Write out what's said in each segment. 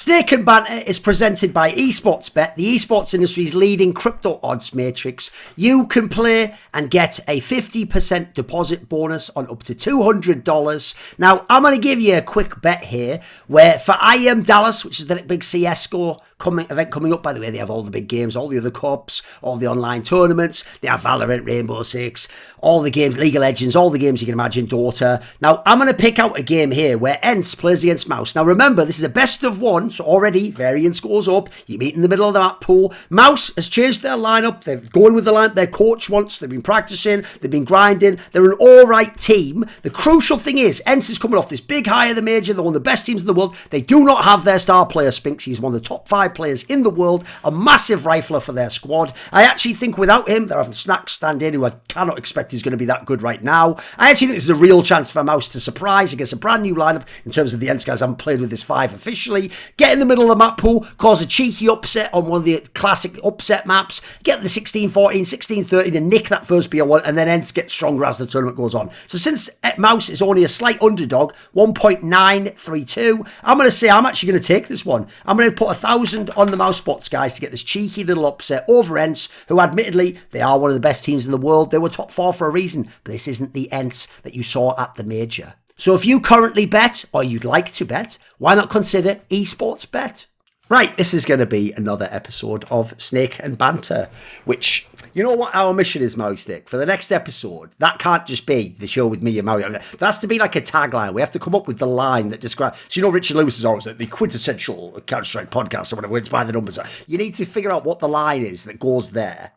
Snake and Banter is presented by eSportsBet, the esports industry's leading crypto odds matrix. You can play and get a 50% deposit bonus on up to $200. Now, I'm going to give you a quick bet here where for IM Dallas, which is the big CSGO event coming up, by the way, they have all the big games, all the other cups, all the online tournaments, they have Valorant, Rainbow Six, all the games, League of Legends, all the games you can imagine, Dota. Now, I'm going to pick out a game here where Ents plays against Mouse. Now, remember, this is a best of one, so already varying scores up. You meet in the middle of the map pool. Mouse has changed their lineup. They're going with the line their coach wants. They've been practicing. They've been grinding. They're an all-right team. The crucial thing is, Ents is coming off this big high of the major. They're one of the best teams in the world. They do not have their star player, Spinks. He's one of the top 5 players in the world, a massive rifler for their squad. I actually think without him, they're having Snacks stand in, who I cannot expect is going to be that good right now. I actually think this is a real chance for Mouse to surprise against a brand new lineup in terms of the Ents guys. I haven't played with this 5 officially. Get in the middle of the map pool, cause a cheeky upset on one of the classic upset maps, get the 16-14, 16-13 and nick that first BO1, and then Ents get stronger as the tournament goes on. So since Mouse is only a slight underdog, 1.932, I'm going to say I'm actually going to take this one. I'm going to put 1,000 on the Mouse spots, guys, to get this cheeky little upset over Ents, who admittedly, they are one of the best teams in the world. They were top 4 for a reason, but this isn't the Ents that you saw at the major. So if you currently bet, or you'd like to bet, why not consider eSportsBet? Right, this is going to be another episode of Snake and Banter, which, you know what our mission is, Mauisnake? For the next episode, that can't just be the show with me and Maui. That has to be like a tagline. We have to come up with the line that describes... So, you know, Richard Lewis is always like the quintessential Counter-Strike podcast or whatever, it's by the numbers. You need to figure out what the line is that goes there.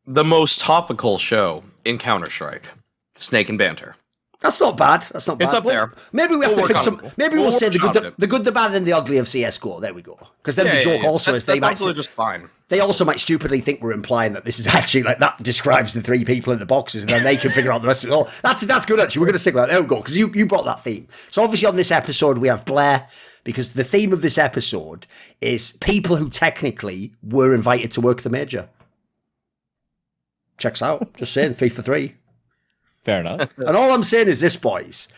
The most topical show in Counter-Strike, Snake and Banter. That's not bad. That's not bad. It's up there. Maybe we have to fix some. Maybe we'll say the good, the bad, and the ugly of CS:GO. There we go. Because then the joke also is they might just fine. They also might stupidly think we're implying that this is actually like that describes the 3 people in the boxes, and then they can figure out the rest of it all. That's good actually. We're going to stick with that. There we go. Because you brought that theme. So obviously on this episode we have Bleh, because the theme of this episode is people who technically were invited to work the major. Checks out. Just saying, 3 for 3. Fair enough. And all I'm saying is this, boys.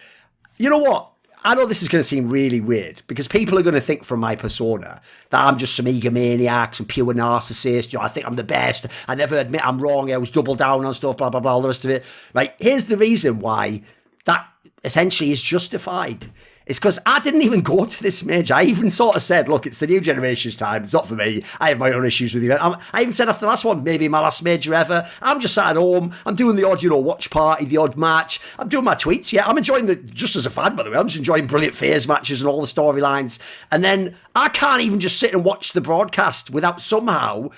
You know what? I know this is going to seem really weird because people are going to think from my persona that I'm just some egomaniac, some pure narcissist. You know, I think I'm the best. I never admit I'm wrong. I was double down on stuff, blah, blah, blah, all the rest of it. Right? Here's the reason why that essentially is justified. It's because I didn't even go to this major. I even sort of said, look, it's the new generation's time. It's not for me. I have my own issues with the event. I even said after the last one, maybe my last major ever, I'm just sat at home. I'm doing the odd, watch party, the odd match. I'm doing my tweets. Yeah, I'm enjoying just as a fan, by the way, I'm just enjoying brilliant phase matches and all the storylines. And then I can't even just sit and watch the broadcast without somehow...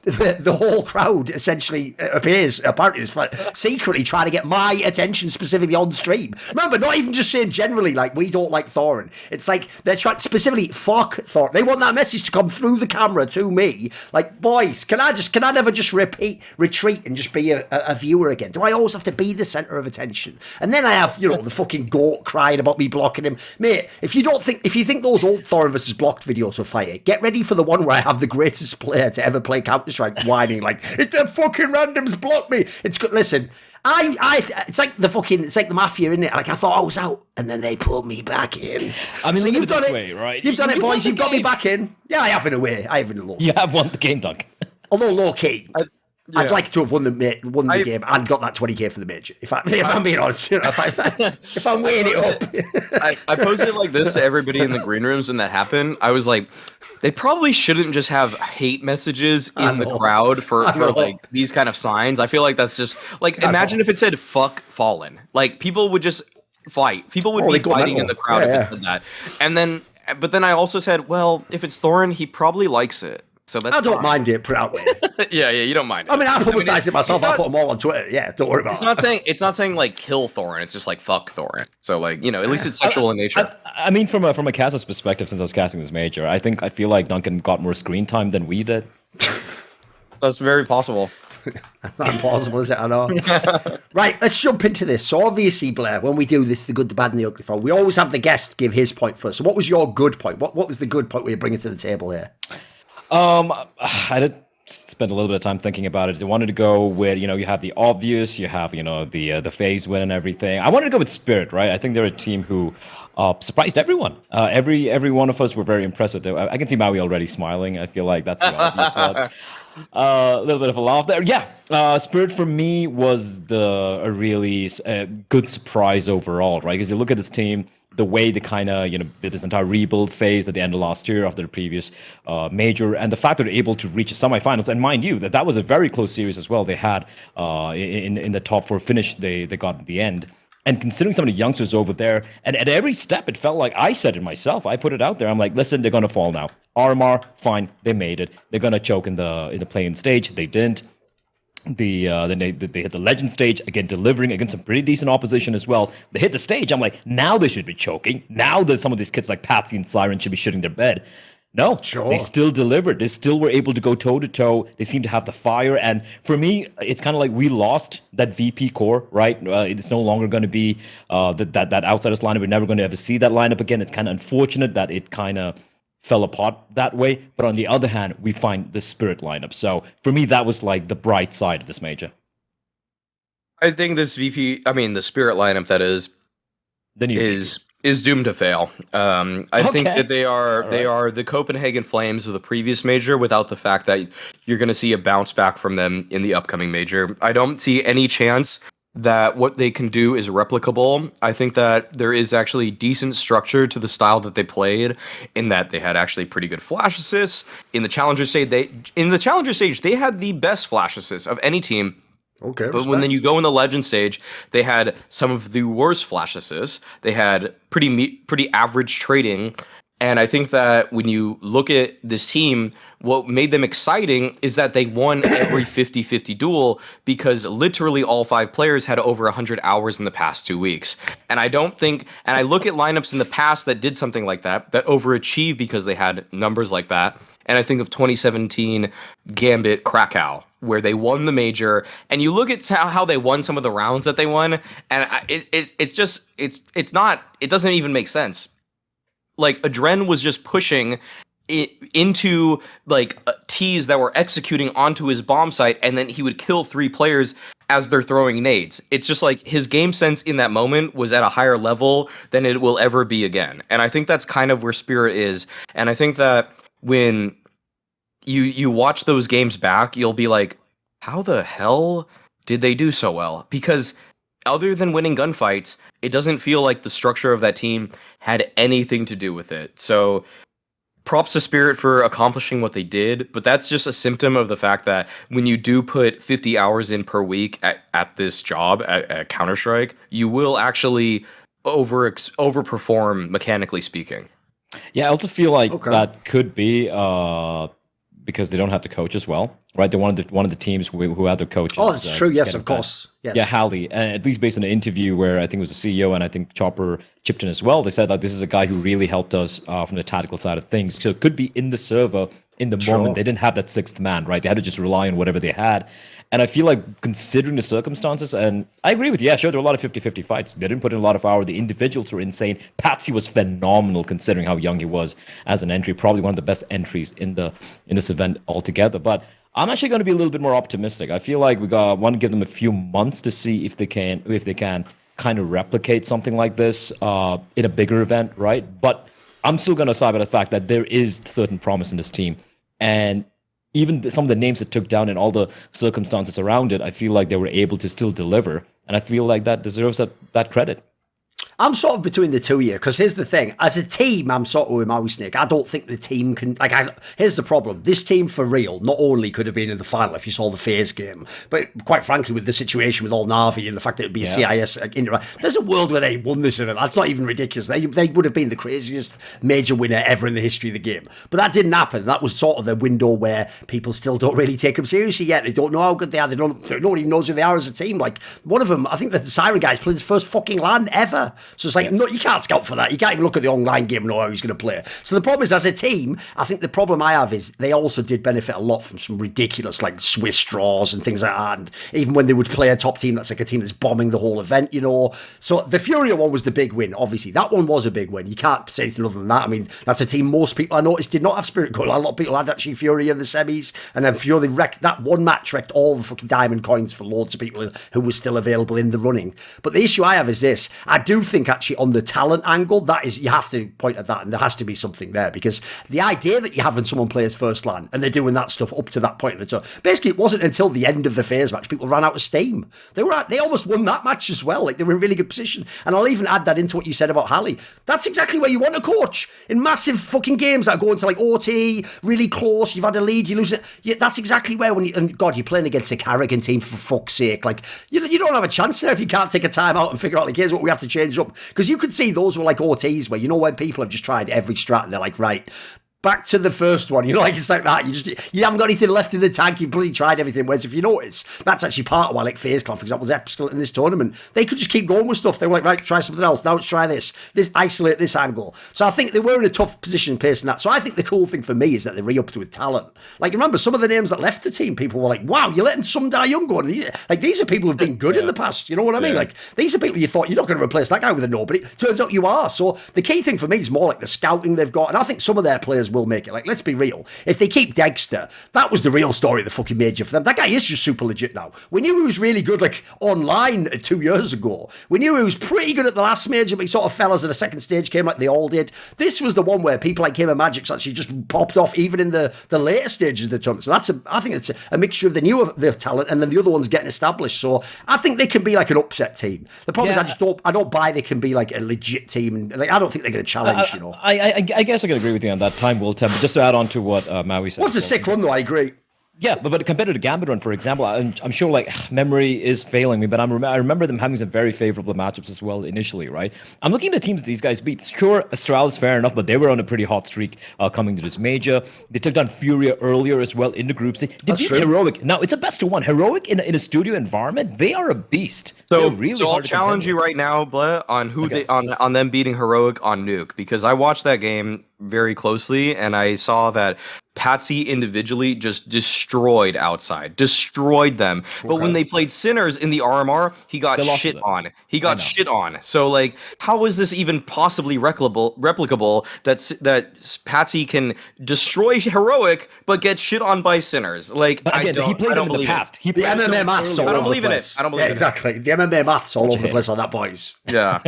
The whole crowd essentially appears, apparently, is secretly trying to get my attention specifically on stream. Remember, not even just saying generally, like, we don't like Thorin. It's like they're trying specifically, fuck Thorin. They want that message to come through the camera to me. Like, boys, can I never just retreat and just be a viewer again? Do I always have to be the centre of attention? And then I have, the fucking goat crying about me blocking him. Mate, if you think those old Thorin versus blocked videos are fire, get ready for the one where I have the greatest player to ever play Counter-Strike whining like, it's the fucking randoms blocked me. It's good. Listen, it's like the mafia, isn't it? Like, I thought I was out and then they pulled me back in. I mean, so you've done it this way, right? You've done it, boys. You've got me back in. Yeah, I have in a way. I have in a low. You have won the game, Duncan. Although low key. I'd like to have won the game and got that 20k for the major. If I'm being honest, if I'm weighing it up. I posted it like this to everybody in the green rooms when that happened. I was like, they probably shouldn't just have hate messages in the crowd for like these kind of signs. I feel like that's just like, imagine if it said "fuck Fallen." Like, people would just fight. People would be fighting in the crowd if it said that. But then I also said, well, if it's Thorin, he probably likes it. So that's I don't mind it, put it out there. yeah, you don't mind it. I mean, I publicized it myself. I put them all on Twitter. Yeah, don't worry about it. It's not saying like kill Thorin. It's just like fuck Thorin. So like, at least it's sexual in nature. I mean, from a caster's perspective, since I was casting this major, I feel like Duncan got more screen time than we did. That's very possible. That's not impossible, is it? I know. Right, let's jump into this. So obviously, Bleh, when we do this, the good, the bad, and the ugly for, we always have the guest give his point first. So what was your good point? What was the good point we were bringing to the table here? spent a little bit of time thinking about it. They wanted to go with, you have the obvious, you have, the phase win and everything. I wanted to go with Spirit, right? I think they're a team who surprised everyone. Every one of us were very impressed with them. I can see Maui already smiling. I feel like that's the obvious one. A little bit of a laugh there. Yeah, Spirit for me was a really good surprise overall, right? Because you look at this team, the way they kind of, did this entire rebuild phase at the end of last year after the previous major, and the fact that they're able to reach the semifinals, and mind you, that was a very close series as well. They had in the top 4 finish they got at the end. And considering some of the youngsters over there, and at every step, it felt like I said it myself. I put it out there. I'm like, listen, they're going to fall now. RMR, fine, they made it. They're going to choke in the play-in stage. They didn't. Then they hit the legend stage, again, delivering against some pretty decent opposition as well. They hit the stage. I'm like, now they should be choking. Now there's some of these kids like Patsy and Siren should be shitting their bed. No, sure. They still delivered. They still were able to go toe-to-toe. They seem to have the fire. And for me, it's kind of like we lost that VP core, right? It's no longer going to be that outsiders lineup. We're never going to ever see that lineup again. It's kind of unfortunate that it kind of fell apart that way. But on the other hand, we find the Spirit lineup. So for me, that was like the bright side of this major. I think the Spirit lineup that is doomed to fail. I think that they are the Copenhagen Flames of the previous major without the fact that you're going to see a bounce back from them in the upcoming major. I don't see any chance that what they can do is replicable. I think that there is actually decent structure to the style that they played, in that they had actually pretty good flash assists. In the Challenger stage, they had the best flash assists of any team. Okay, but when then you go in the legend stage, they had some of the worst flash assists. They had pretty average trading. And I think that when you look at this team, what made them exciting is that they won every 50-50 duel, because literally all 5 players had over 100 hours in the past 2 weeks. And I look at lineups in the past that did something like that overachieved because they had numbers like that. And I think of 2017 Gambit Krakow, where they won the major, and you look at how they won some of the rounds that they won, and it doesn't even make sense. Like, Adren was just pushing into like T's that were executing onto his bomb site, and then he would kill 3 players as they're throwing nades. It's just like his game sense in that moment was at a higher level than it will ever be again. And I think that's kind of where Spirit is. And I think that when you watch those games back, you'll be like, how the hell did they do so well? Because other than winning gunfights, it doesn't feel like the structure of that team had anything to do with it. So props to Spirit for accomplishing what they did, but that's just a symptom of the fact that when you do put 50 hours in per week at this job, at Counter-Strike, you will actually overperform, mechanically speaking. Yeah, I also feel like that could be because they don't have the coach as well, right? They're one of the teams who had the coaches. Oh, that's true. Yes, of course. Yes. Yeah, Hallie. At least based on an interview where I think it was the CEO and I think Chopper chipped in as well. They said like this is a guy who really helped us from the tactical side of things. So it could be in the server in the moment. They didn't have that 6th man, right? They had to just rely on whatever they had. And I feel like considering the circumstances, and I agree with you, yeah, sure, there were a lot of 50-50 fights. They didn't put in a lot of hours. The individuals were insane. Patsy was phenomenal considering how young he was as an entry. Probably one of the best entries in this event altogether. But I'm actually going to be a little bit more optimistic. I feel like want to give them a few months to see if they can kind of replicate something like this in a bigger event, right? But I'm still going to side by the fact that there is certain promise in this team. And even some of the names it took down and all the circumstances around it, I feel like they were able to still deliver. And I feel like that deserves that credit. I'm sort of between the two here, because here's the thing. As a team, I'm sort of with Mauisnake. I don't think the team can... here's the problem. This team, for real, not only could have been in the final if you saw the phase game, but quite frankly, with the situation with all Na'Vi and the fact that it'd be a CIS... there's a world where they won this event. That's not even ridiculous. They would have been the craziest major winner ever in the history of the game. But that didn't happen. That was sort of the window where people still don't really take them seriously yet. They don't know how good they are. Nobody even knows who they are as a team. Like, one of them, I think the Siren guy's played his first fucking LAN ever. So it's like, no, you can't scout for that. You can't even look at the online game and know how he's going to play. So the problem is, as a team, I think the problem I have is they also did benefit a lot from some ridiculous like Swiss draws and things like that. And even when they would play a top team that's like a team that's bombing the whole event, you know. So the Furia one was the big win, obviously. That one was a big win. You can't say anything other than that. I mean, that's a team most people I noticed did not have Spirit Goal. A lot of people had actually Furia in the semis, and then Furia wrecked that one match, wrecked all the fucking diamond coins for loads of people who were still available in the running. But the issue I have is this: I do think actually on the talent angle, that is, you have to point at that, and there has to be something there, because the idea that you're having someone play his first LAN and they're doing that stuff up to that point in the tour, basically it wasn't until the end of the phase match people ran out of steam. They almost won that match as well. Like, they were in really good position. And I'll even add that into what you said about Halley. That's exactly where you want a coach in massive fucking games that are going to like OT, really close. You've had a lead, you lose it. That's exactly where and God, you're playing against a karrigan team, for fuck's sake. Like, you don't have a chance there if you can't take a time out and figure out, like, here's what we have to change up. Because you could see those were like OTs where, you know, when people have just tried every strat and they're like, right, back to the first one, you know, like, it's like that. You haven't got anything left in the tank. You've bloody tried everything. Whereas if you notice, that's actually part of why, like, FaZe Clan, for example, was excellent in this tournament. They could just keep going with stuff. They were like, right, try something else. Now let's try this. Isolate this angle. So I think they were in a tough position pacing that. So I think the cool thing for me is that they re-upped with talent. Like, remember, some of the names that left the team, people were like, wow, you're letting some die young go. Like, these are people who've been good in the past. You know what I mean? Like, these are people you thought, you're not going to replace that guy with a nobody. Turns out you are. So the key thing for me is more like the scouting they've got. And I think some of their players will make it. Like, let's be real. If they keep Dexter, that was the real story of the fucking major for them. That guy is just super legit now. We knew he was really good, like, online 2 years ago. We knew he was pretty good at the last major, but he sort of fell as the second stage came, like they all did. This was the one where people like him and Magic's actually just popped off, even in the later stages of the tournament. So I think it's a mixture of the talent, and then the other one's getting established. So I think they can be like an upset team. The problem is I don't buy they can be like a legit team, and like, I don't think they're going to challenge. You know, I guess I can agree with you on that. Time will tell. But just to add on to what Maui said. What's a sick run, though? I agree. Yeah, but compared to the Gambit run, for example, I'm sure like memory is failing me, but I remember them having some very favorable matchups as well initially, right? I'm looking at the teams these guys beat. Sure, Astralis, fair enough, but they were on a pretty hot streak coming to this major. They took down Furia earlier as well in the groups. They beat Heroic. Now, it's a best of one. Heroic in a studio environment, they are a beast. So, really I'll challenge you right now, Bleh, on who on them beating Heroic on Nuke, because I watched that game very closely and I saw that Patsy individually just destroyed destroyed them. But when they played Sinners in the RMR, he got shit on. Shit on. So, like, how is this even possibly replicable that Patsy can destroy Heroic but get shit on by Sinners? Like, but again, he played them in the past. The MMA maths all over the place. I don't believe in it. Yeah, exactly. The MMA maths all over the place on that, boys. Yeah.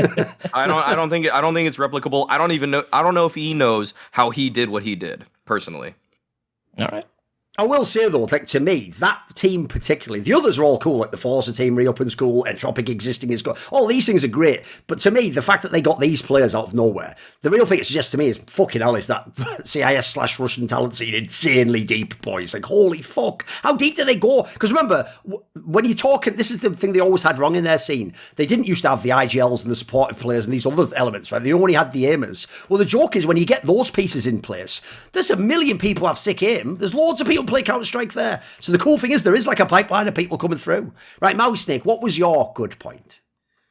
I don't think it's replicable. I don't know if he knows how he did what he did, personally. All right. I will say, though, like, to me, that team particularly, the others are all cool, like the Forza team, re-upping's cool, Entropic existing is cool. All these things are great. But to me, the fact that they got these players out of nowhere, the real thing it suggests to me is, fucking hell, is that CIS/Russian talent scene insanely deep, boys. Like, holy fuck. How deep do they go? Because remember, when you're talking, this is the thing they always had wrong in their scene. They didn't used to have the IGLs and the supportive players and these other elements, right? They only had the aimers. Well, the joke is when you get those pieces in place, there's a million people who have sick aim. There's loads of people play Counter-Strike there. So the cool thing is there is like a pipeline of people coming through. Right, Mauisnake, what was your good point?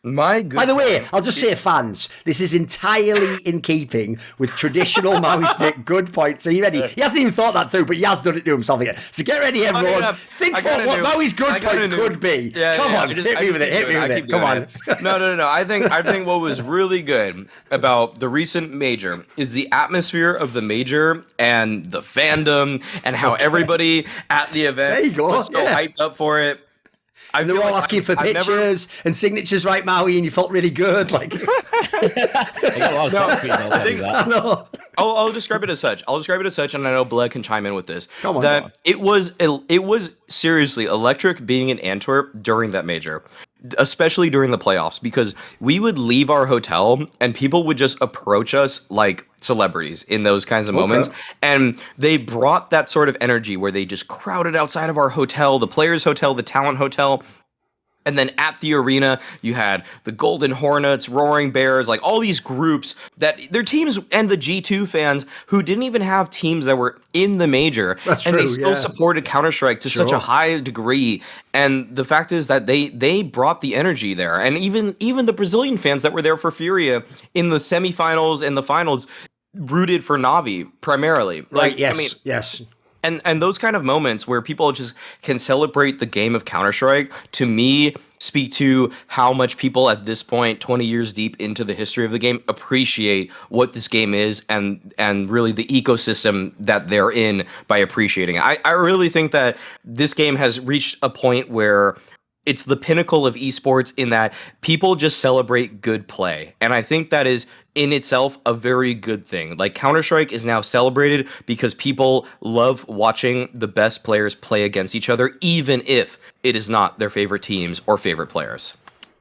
My good By the way, I'll just say, fans, this is entirely in keeping with traditional Mauisnake good points. Are you ready? He hasn't even thought that through, but he has done it to himself again. So get ready, everyone. Think about what Maui's good point could be. Come on, hit me with it. Come on. No. I think what was really good about the recent major is the atmosphere of the major and the fandom and how everybody at the event was so hyped up for it. And they were all asking for pictures and signatures, right, Maui, and you felt really good. Like, I got a lot of selfies. I'll describe it as such. And I know Bleh can chime in with this. Come on. It was seriously electric being in Antwerp during that major, especially during the playoffs, because we would leave our hotel and people would just approach us like celebrities in those kinds of moments. And they brought that sort of energy where they just crowded outside of our hotel, the players' hotel, the talent hotel. And then at the arena, you had the Golden Hornets, Roaring Bears, like all these groups that their teams and the G2 fans who didn't even have teams that were in the major. That's and true, they still supported Counter-Strike to such a high degree. And the fact is that they brought the energy there. And even the Brazilian fans that were there for Furia in the semifinals and the finals rooted for Na'Vi primarily. Right, yes. And those kind of moments where people just can celebrate the game of Counter-Strike, to me, speak to how much people at this point, 20 years deep into the history of the game, appreciate what this game is and really the ecosystem that they're in by appreciating it. I really think that this game has reached a point where it's the pinnacle of esports in that people just celebrate good play. And I think that is in itself a very good thing. Like Counter-Strike is now celebrated because people love watching the best players play against each other, even if it is not their favorite teams or favorite players.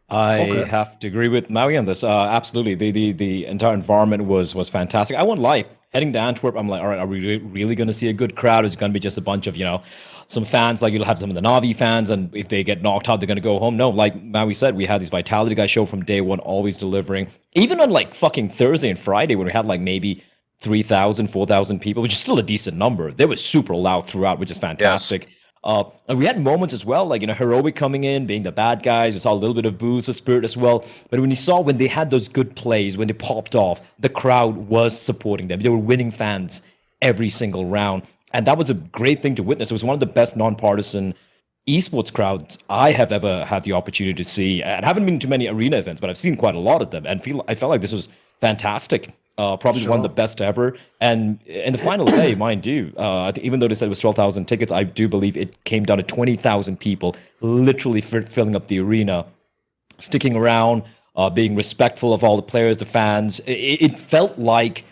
I have to agree with Maui on this. Absolutely. The entire environment was fantastic. I won't lie. Heading to Antwerp, I'm like, all right, are we really going to see a good crowd? Is it going to be just a bunch of, some fans, like you'll have some of the Na'Vi fans, and if they get knocked out, they're going to go home? No, like Maui said, we had these Vitality guys show from day one, always delivering. Even on like fucking Thursday and Friday, when we had like maybe 3,000, 4,000 people, which is still a decent number. They were super loud throughout, which is fantastic. Yes. And we had moments as well, like, Heroic coming in, being the bad guys. You saw a little bit of boost with Spirit as well. But when they had those good plays, when they popped off, the crowd was supporting them. They were winning fans every single round. And that was a great thing to witness. It was one of the best nonpartisan esports crowds I have ever had the opportunity to see. And I haven't been to many arena events, but I've seen quite a lot of them. And I felt like this was fantastic. Probably one of the best ever. And in the final day, mind you, I think even though they said it was 12,000 tickets, I do believe it came down to 20,000 people literally filling up the arena, sticking around, being respectful of all the players, the fans. It felt like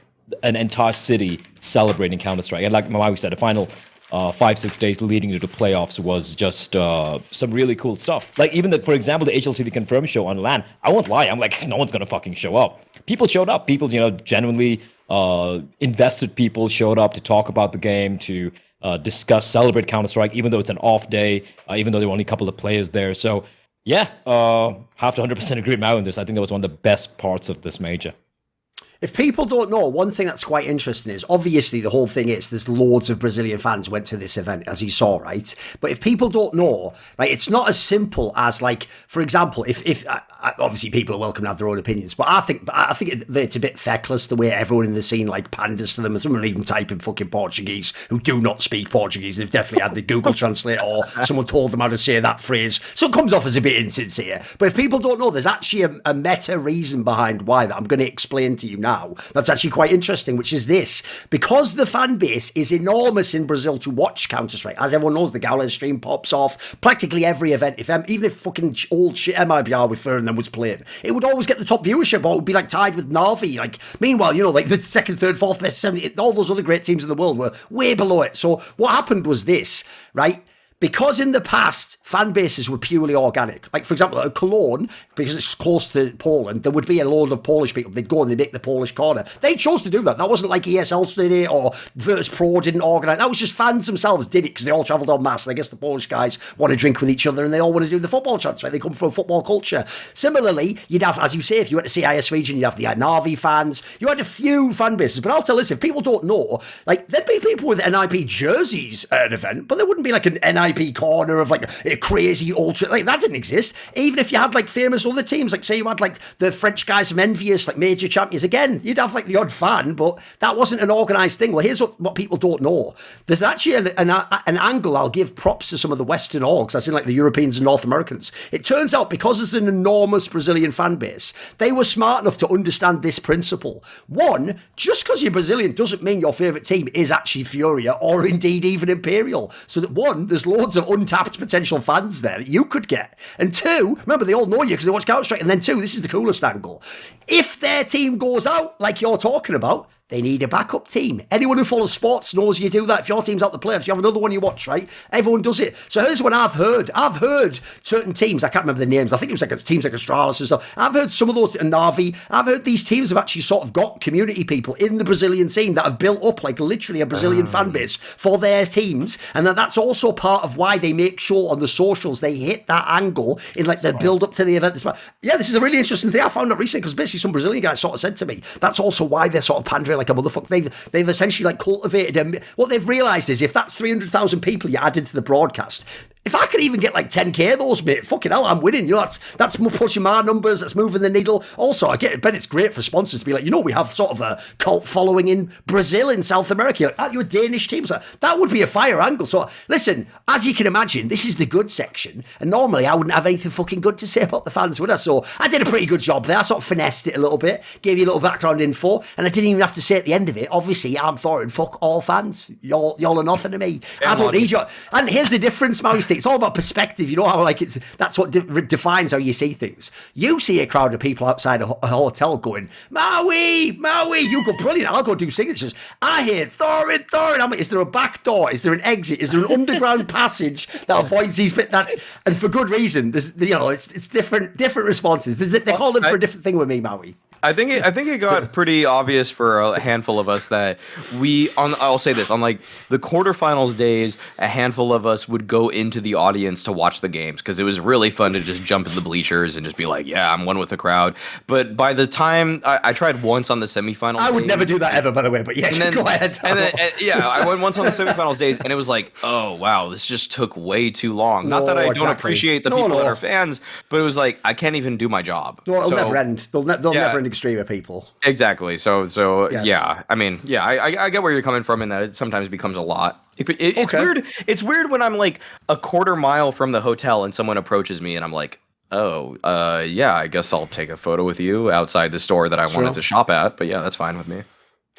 an entire city celebrating Counter-Strike. And like Maui said, the final 5-6 days leading to the playoffs was just some really cool stuff. Like even for example, the HLTV Confirmed show on LAN, I won't lie, I'm like, no one's going to fucking show up. People showed up. People, genuinely invested people showed up to talk about the game, to discuss, celebrate Counter-Strike, even though it's an off day, even though there were only a couple of players there. So yeah, have to 100% agree with Mao on this. I think that was one of the best parts of this major. If people don't know, one thing that's quite interesting is, obviously the whole thing is there's loads of Brazilian fans went to this event, as you saw, right? But if people don't know, right, it's not as simple as, like, for example, if obviously people are welcome to have their own opinions, but I think it's a bit feckless the way everyone in the scene like panders to them, and someone even type in fucking Portuguese who do not speak Portuguese. They've definitely had the Google Translate, or someone told them how to say that phrase, so it comes off as a bit insincere. But if people don't know, there's actually a meta reason behind why that I'm going to explain to you now. That's actually quite interesting, which is this: because the fan base is enormous in Brazil to watch Counter-Strike. As everyone knows, the Gaules stream pops off practically every event. Even if fucking old shit MIBR with Thorin was playing, it would always get the top viewership, or it would be like tied with Na'Vi. Like, meanwhile, like the second, third, fourth best, 70, all those other great teams in the world were way below it. So what happened was this, right? Because in the past, fan bases were purely organic. Like, for example, at Cologne, because it's close to Poland, there would be a load of Polish people. They'd go and they'd make the Polish corner. They chose to do that. That wasn't like ESL did it or Virtus Pro didn't organise. That was just fans themselves did it because they all travelled en masse. And I guess the Polish guys want to drink with each other and they all want to do the football chants, right? They come from a football culture. Similarly, you'd have, as you say, if you went to CIS region, you'd have the Na'Vi fans. You had a few fan bases. But I'll tell this, if people don't know, like, there'd be people with NIP jerseys at an event, but there wouldn't be like an NIP corner of like a crazy ultra, like that didn't exist. Even if you had like famous other teams, like say you had like the French guys from Envious, like major champions, again, you'd have like the odd fan, but that wasn't an organised thing. Well, here's what people don't know. There's actually an angle I'll give props to some of the Western orgs, as in like the Europeans and North Americans. It turns out because there's an enormous Brazilian fan base, they were smart enough to understand this principle. One, just because you're Brazilian doesn't mean your favourite team is actually Furia or indeed even Imperial. So that one, there's loads of untapped potential fans there that you could get. And two, remember, they all know you because they watch Counter-Strike. And then two, this is the coolest angle. If their team goes out, like you're talking about, They need a backup team. Anyone who follows sports knows you do that. If your team's out the playoffs, you have another one you watch, right? Everyone does it. So here's what I've heard. I've heard certain teams, I can't remember the names, I think it was like teams like Astralis and stuff. I've heard some of those, and Navi, I've heard these teams have actually sort of got community people in the Brazilian scene that have built up like literally a Brazilian fan base for their teams. And that's also part of why they make sure on the socials they hit that angle in like the build up to the event. Yeah, this is a really interesting thing. I found out recently because basically some Brazilian guys sort of said to me, that's also why they're sort of pandering like a motherfucker. They've essentially like cultivated what they've realised is if that's 300,000 people you add into the broadcast, if I could even get like 10k of those, mate, fucking hell, I'm winning. You know, that's pushing my numbers, that's moving the needle. Also, I bet it's great for sponsors to be like, you know, we have sort of a cult following in Brazil, in South America. Like, aren't you a Danish team? So that would be a fire angle. So listen, as you can imagine, this is the good section. And normally I wouldn't have anything fucking good to say about the fans, would I? So I did a pretty good job there. I sort of finessed it a little bit, gave you a little background info, and I didn't even have to say at the end of it, obviously, I'm Thorin, fuck all fans. Y'all are nothing to me. I don't need you. And here's the difference, Mauisnake. It's all about perspective. You know how like that's what defines how you see things. You see a crowd of people outside a hotel going, Maui, you go, brilliant, I'll go do signatures. I hear Thorin. I'm like, is there a back door? Is there an exit? Is there an underground passage that avoids these bits? And for good reason. There's, you know, it's different responses. They call them for a different thing with me, Maui. I think it got pretty obvious for a handful of us that I'll say this, on like the quarterfinals days, a handful of us would go into the audience to watch the games because it was really fun to just jump in the bleachers and just be like, yeah, I'm one with the crowd. But by the time I tried once on the semifinals, I would never do that ever, by the way. But yeah, go ahead. I went once on the semifinals days, and it was like, oh wow, this just took way too long. Not that I don't appreciate the people that are fans, but it was like I can't even do my job. No, it'll never end. They'll never end. Extreme of people. Exactly. So yes. Yeah. I mean, yeah, I get where you're coming from in that it sometimes becomes a lot. It's weird. It's weird when I'm like a quarter mile from the hotel and someone approaches me and I'm like, oh, yeah, I guess I'll take a photo with you outside the store that I wanted to shop at. But yeah, that's fine with me.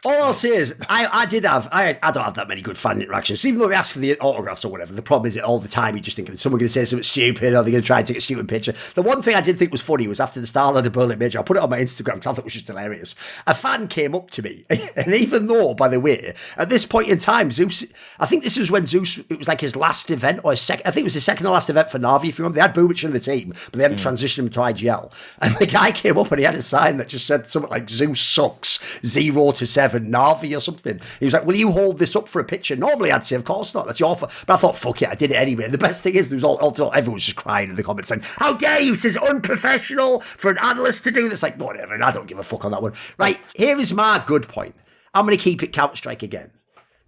All I'll say is, I don't have that many good fan interactions. Even though they ask for the autographs or whatever, the problem is that all the time you just think, is someone going to say something stupid, or they're going to try and take a stupid picture. The one thing I did think was funny was after the start of the Berlin Major, I put it on my Instagram because I thought it was just hilarious. A fan came up to me, and even though, by the way, at this point in time, Zeus, I think this was when Zeus, it was like his last event, or I think it was his second to last event for Navi, if you remember. They had Bubic in the team, but they hadn't transitioned him to IGL. And the guy came up and he had a sign that just said something like, Zeus sucks, 0-7 Navi or something. He was like, will you hold this up for a picture? Normally I'd say, of course not, that's your fault. But I thought, fuck it, I did it anyway. And the best thing is, there was everyone was just crying in the comments saying, how dare you, this is unprofessional for an analyst to do this. Like, whatever, and I don't give a fuck on that one. Right, here is my good point. I'm going to keep it Counter-Strike again.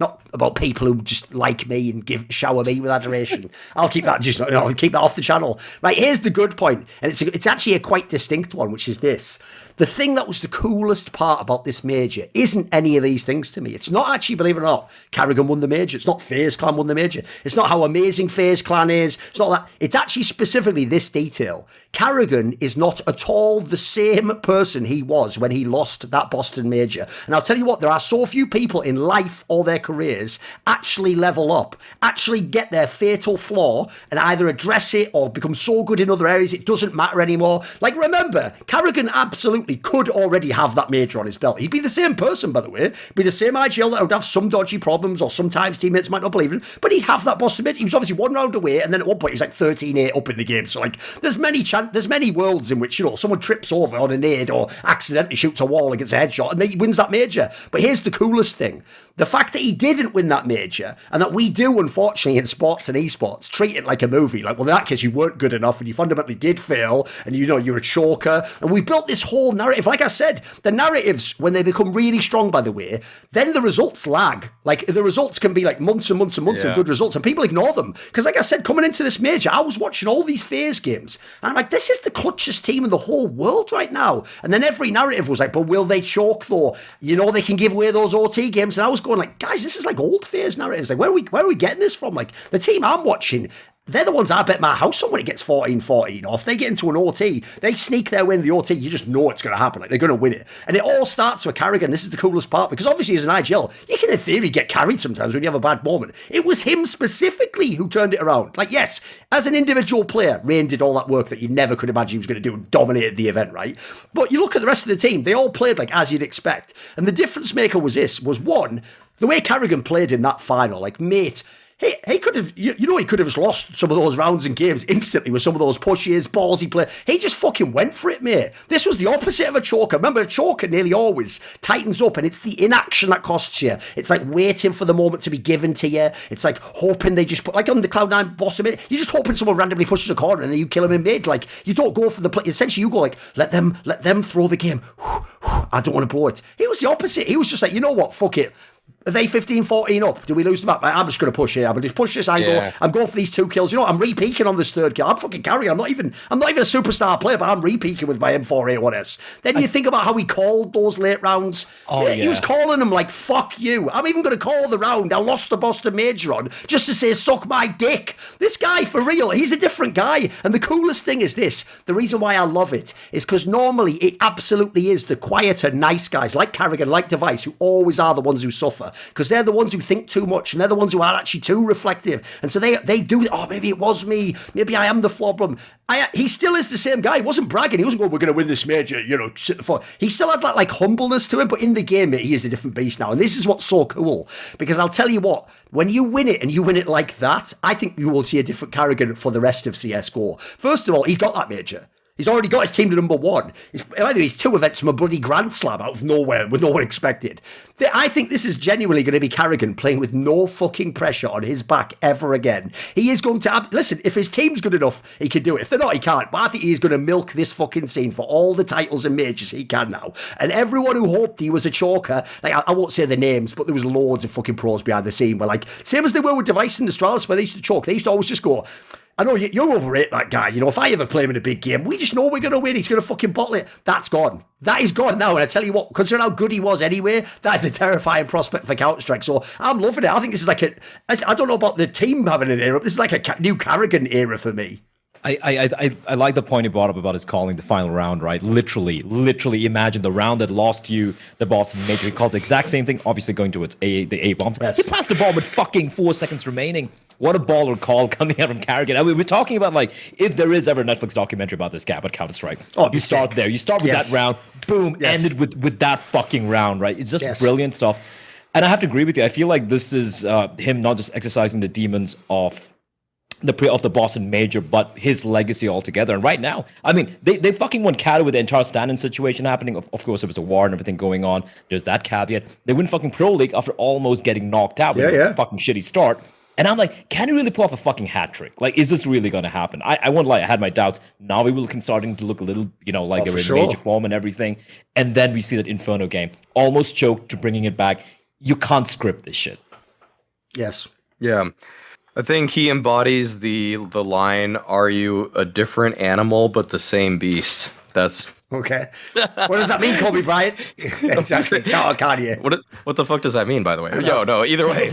Not about people who just like me and shower me with adoration. I'll keep that keep that off the channel. Right, here's the good point, and it's actually a quite distinct one, which is this. The thing that was the coolest part about this major isn't any of these things to me. It's not actually, believe it or not, karrigan won the major. It's not FaZe Clan won the major. It's not how amazing FaZe Clan is. It's not that. It's actually specifically this detail. karrigan is not at all the same person he was when he lost that Boston major. And I'll tell you what, there are so few people in life or their careers actually level up, actually get their fatal flaw and either address it or become so good in other areas it doesn't matter anymore. Like, remember, karrigan absolutely could already have that major on his belt. He'd be the same person, by the way. He'd be the same IGL that would have some dodgy problems, or sometimes teammates might not believe him, but he'd have that Boston major. He was obviously one round away, and then at one point he was like 13-8 up in the game. So like, there's many worlds in which, you know, someone trips over on a nade or accidentally shoots a wall and gets a headshot, and then he wins that major. But here's the coolest thing. The fact that he didn't win that major, and that we do, unfortunately, in sports and esports, treat it like a movie. Like, well, in that case, you weren't good enough, and you fundamentally did fail, and you know, you're a choker. And we built this whole narrative. Like I said, the narratives, when they become really strong, by the way, then the results lag. Like, the results can be like months and months and months of good results, and people ignore them. Because like I said, coming into this major, I was watching all these FaZe games, and I'm like, this is the clutchest team in the whole world right now. And then every narrative was like, but will they choke, though? You know, they can give away those OT games. And I was going like, guys, this is like old FaZe narratives. Like, where are we getting this from? Like, the team I'm watching, They're the ones I bet my house on when it gets 14-14 off. They get into an OT. They sneak their win the OT. You just know it's going to happen. Like, they're going to win it. And it all starts with karrigan. This is the coolest part, because obviously as an IGL, you can in theory get carried sometimes when you have a bad moment. It was him specifically who turned it around. Like, yes, as an individual player, Rain did all that work that you never could imagine he was going to do and dominated the event, right? But you look at the rest of the team, they all played like as you'd expect. And the difference maker was one, the way karrigan played in that final, like, mate, he could have, he could have just lost some of those rounds and games instantly with some of those pushes, ballsy play. He just fucking went for it, mate. This was the opposite of a choker. Remember, a choker nearly always tightens up, and it's the inaction that costs you. It's like waiting for the moment to be given to you. It's like hoping they just put, like on the Cloud9 boss of it, you're just hoping someone randomly pushes a corner and then you kill him in mid. Like, you don't go for the play. Essentially, you go like, let them throw the game. I don't want to blow it. He was the opposite. He was just like, you know what, fuck it. Are they 15-14 up? Do we lose the map? I'm just going to push here. I'm going to push this angle. I'm going for these 2 kills. You know what? I'm re-peaking on this 3rd kill. I'm fucking karrigan. I'm not even a superstar player, but I'm re-peaking with my M4A1S. Then you think about how he called those late rounds. He was calling them like, fuck you. I'm even going to call the round I lost the Boston Major on just to say, suck my dick. This guy, for real, he's a different guy. And the coolest thing is this. The reason why I love it is because normally it absolutely is the quieter, nice guys like karrigan, like Device, who always are the ones who suffer. Because they're the ones who think too much, and they're the ones who are actually too reflective. And so they do, maybe it was me. Maybe I am the problem. He still is the same guy. He wasn't bragging. He wasn't going, we're going to win this major, sit the fuck. He still had that like humbleness to him, but in the game, mate, he is a different beast now. And this is what's so cool. Because I'll tell you what, when you win it and you win it like that, I think you will see a different karrigan for the rest of CSGO. First of all, he got that major. He's already got his team to number 1. By the way, he's 2 events from a bloody Grand Slam out of nowhere with no one expected. I think this is genuinely going to be karrigan playing with no fucking pressure on his back ever again. He is going to... Listen, if his team's good enough, he can do it. If they're not, he can't. But I think he's going to milk this fucking scene for all the titles and majors he can now. And everyone who hoped he was a choker, like, I won't say the names, but there was loads of fucking pros behind the scene where, like, same as they were with Device and Astralis, where they used to choke. They used to always just go... I know you overrate that guy. If I ever play him in a big game, we just know we're going to win. He's going to fucking bottle it. That's gone. That is gone now. And I tell you what, considering how good he was anyway, that is a terrifying prospect for Counter-Strike. So I'm loving it. I think this is like I don't know about the team having an era. This is like a new karrigan era for me. I like the point you brought up about his calling the final round, right? Literally imagine the round that lost you the Boston Major. He called the exact same thing, obviously going towards the A bombs. Yes. He passed the ball with fucking 4 seconds remaining. What a baller call coming out from karrigan. I mean, we're talking about, like, if there is ever a Netflix documentary about this guy, about Counter-Strike. You start there. You start with that round. Boom. Ended with that fucking round, right? It's just brilliant stuff. And I have to agree with you. I feel like this is him not just exercising the demons of the Boston Major, but his legacy altogether. And right now, I mean, they fucking won Canada with the entire stand-in situation happening. Of course, there was a war and everything going on. There's that caveat. They win fucking Pro League after almost getting knocked out with a fucking shitty start. And I'm like, can he really pull off a fucking hat trick? Like, is this really going to happen? I won't lie, I had my doubts. Now we were starting to look a little, like they were in major form and everything. And then we see that Inferno game. Almost choked to bringing it back. You can't script this shit. Yes. Yeah. I think he embodies the line, are you a different animal but the same beast? That's... Okay. What does that mean, Kobe Bryant? Exactly. Can't you? What the fuck does that mean, by the way? No, either way.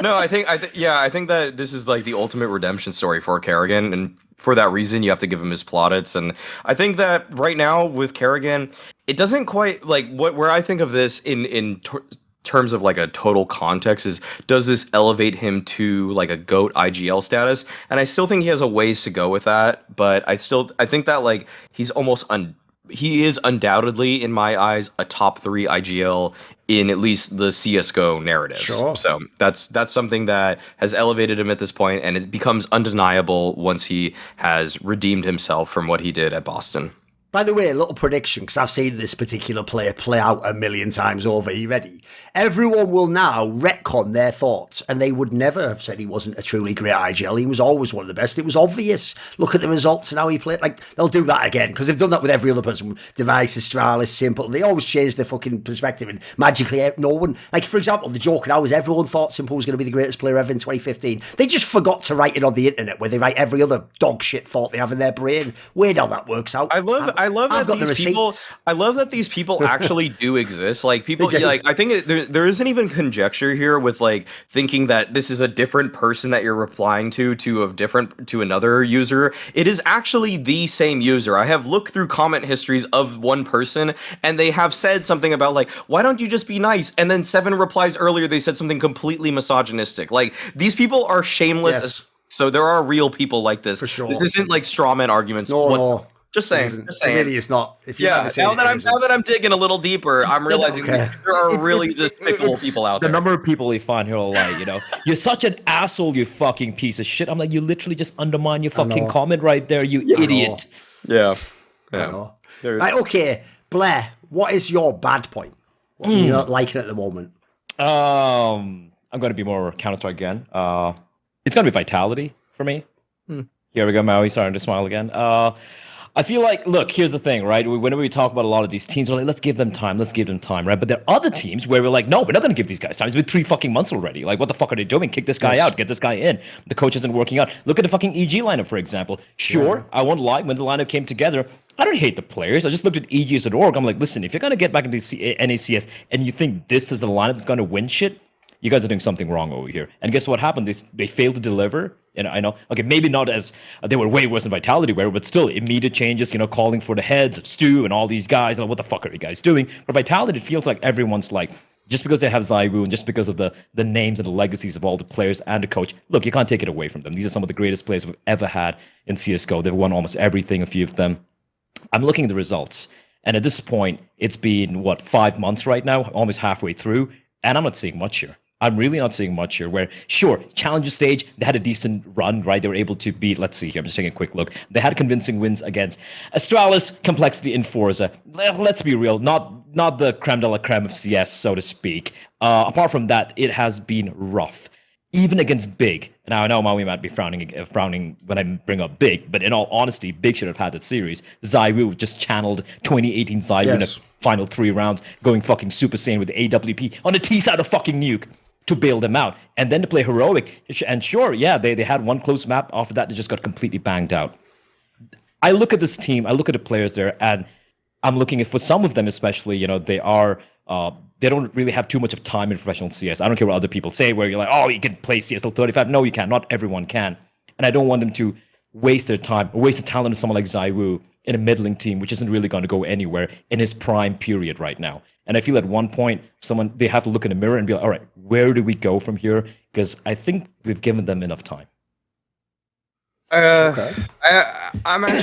No, I think that this is like the ultimate redemption story for karrigan, and for that reason, you have to give him his plaudits. And I think that right now with karrigan, it doesn't quite like where I think of this in terms of like a total context is, does this elevate him to like a GOAT IGL status? And I still think he has a ways to go with that, but I think that like he's almost he is undoubtedly in my eyes a top 3 IGL in at least the CS:GO narrative. Sure. So that's something that has elevated him at this point, and it becomes undeniable once he has redeemed himself from what he did at Boston. By the way, a little prediction, because I've seen this particular player play out a million times over. Are you ready? Everyone will now retcon their thoughts, and they would never have said he wasn't a truly great IGL. He was always one of the best. It was obvious. Look at the results and how he played. Like, they'll do that again, because they've done that with every other person. Device, Astralis, Simple. They always change their fucking perspective, and magically no one... Like, for example, the joke now is everyone thought Simple was going to be the greatest player ever in 2015. They just forgot to write it on the internet, where they write every other dog shit thought they have in their brain. Weird how that works out. I I love I've that got the these people. receipts. I love that these people actually do exist. Like people, like I think there isn't even conjecture here with like thinking that this is a different person that you're replying to another user. It is actually the same user. I have looked through comment histories of one person, and they have said something about like, why don't you just be nice? And then 7 replies earlier, they said something completely misogynistic. Like these people are shameless. Yes. So there are real people like this. For sure. This isn't like strawman arguments. No. Just saying. Just saying. Really, it's not. If you Yeah. Now that I'm digging a little deeper, I'm realizing that there are really despicable people out there. The number of people you find who are like, you're such an asshole, you fucking piece of shit. I'm like, you literally just undermine your fucking comment right there, you idiot. Yeah. Right. Okay, Bleh. What is your bad point? What are you not liking at the moment? I'm going to be more Counter-Strike again. It's going to be Vitality for me. Here we go, Maui starting to smile again. I feel like, look, here's the thing, right? Whenever we talk about a lot of these teams, we're like, let's give them time, right? But there are other teams where we're like, no, we're not going to give these guys time. It's been 3 fucking months already. Like, what the fuck are they doing? Kick this guy out, get this guy in. The coach isn't working out. Look at the fucking EG lineup, for example. Sure, I won't lie, when the lineup came together, I don't hate the players. I just looked at EG as an org. I'm like, listen, if you're going to get back into NACS and you think this is the lineup that's going to win shit, you guys are doing something wrong over here. And guess what happened? They failed to deliver. And I know, okay, maybe not as they were way worse than Vitality were, but still immediate changes, calling for the heads of Stu and all these guys. Like, what the fuck are you guys doing? For Vitality, it feels like everyone's like, just because they have ZywOo and just because of the names and the legacies of all the players and the coach, look, you can't take it away from them. These are some of the greatest players we've ever had in CSGO. They've won almost everything, a few of them. I'm looking at the results. And at this point, it's been, 5 months right now, almost halfway through, and I'm not seeing much here. I'm really not seeing much here where, sure, challenger stage, they had a decent run, right? They were able to beat, let's see here, I'm just taking a quick look. They had convincing wins against Astralis, Complexity, and Forza. Let's be real, not the creme de la creme of CS, so to speak. Apart from that, it has been rough. Even against Big. Now, I know Maui might be frowning when I bring up Big, but in all honesty, Big should have had that series. ZywOo just channeled 2018 ZywOo in the final 3 rounds, going fucking Super Saiyan with the AWP on the T side of fucking nuke to bail them out. And then to play heroic. And sure, yeah, they had one close map. After that, they just got completely banged out. I look at this team, I look at the players there, and I'm looking at, for some of them especially, they don't really have too much of time in professional CS. I don't care what other people say, where you're like, oh, you can play CS till 35. No, you can't. Not everyone can. And I don't want them to waste their time, or waste the talent of someone like ZywOo in a middling team, which isn't really going to go anywhere in his prime period right now. And I feel at one point, they have to look in the mirror and be like, all right, where do we go from here? Because I think we've given them enough time. Okay. I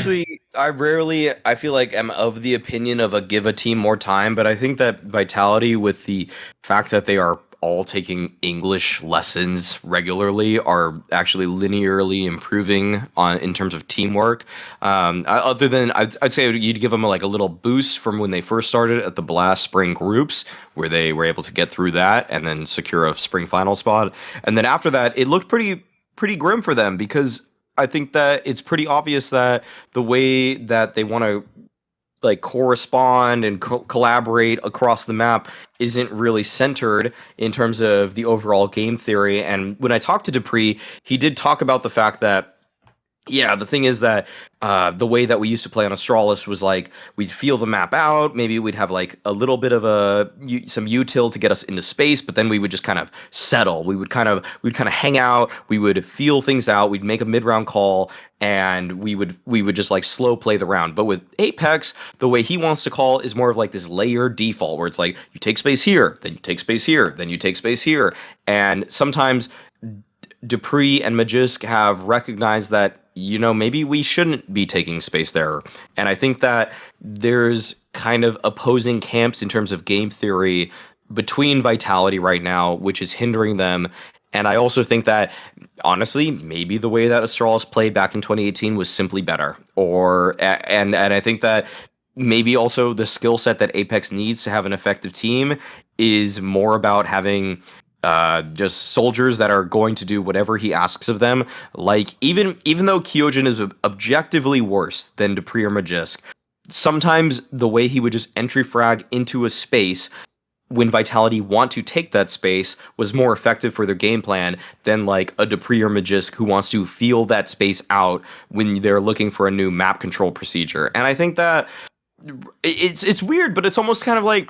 feel like I'm of the opinion of give a team more time, but I think that Vitality, with the fact that they are all taking English lessons regularly, are actually linearly improving in terms of teamwork. Other than, I'd say you'd give them a little boost from when they first started at the Blast Spring groups, where they were able to get through that and then secure a spring final spot. And then after that, it looked pretty grim for them, because I think that it's pretty obvious that the way that they want to correspond and collaborate across the map isn't really centered in terms of the overall game theory. And when I talked to Dupree, he did talk about the fact that, yeah, the thing is that the way that we used to play on Astralis was we'd feel the map out. Maybe we'd have a little bit of some util to get us into space, but then we would just kind of settle. We'd kind of hang out. We would feel things out. We'd make a mid-round call, and we would just slow play the round. But with Apex, the way he wants to call is more of this layered default, where it's you take space here, then you take space here, then you take space here, and sometimes Dupree and Magisk have recognized that, maybe we shouldn't be taking space there. And I think that there's kind of opposing camps in terms of game theory between Vitality right now, which is hindering them. And I also think that, honestly, maybe the way that Astralis played back in 2018 was simply better. And I think that maybe also the skill set that Apex needs to have an effective team is more about having just soldiers that are going to do whatever he asks of them. Even though Kyojin is objectively worse than Dupree or Magisk, sometimes the way he would just entry frag into a space when Vitality want to take that space was more effective for their game plan than a Dupree or Magisk who wants to feel that space out when they're looking for a new map control procedure. And I think that it's weird, but it's almost kind of like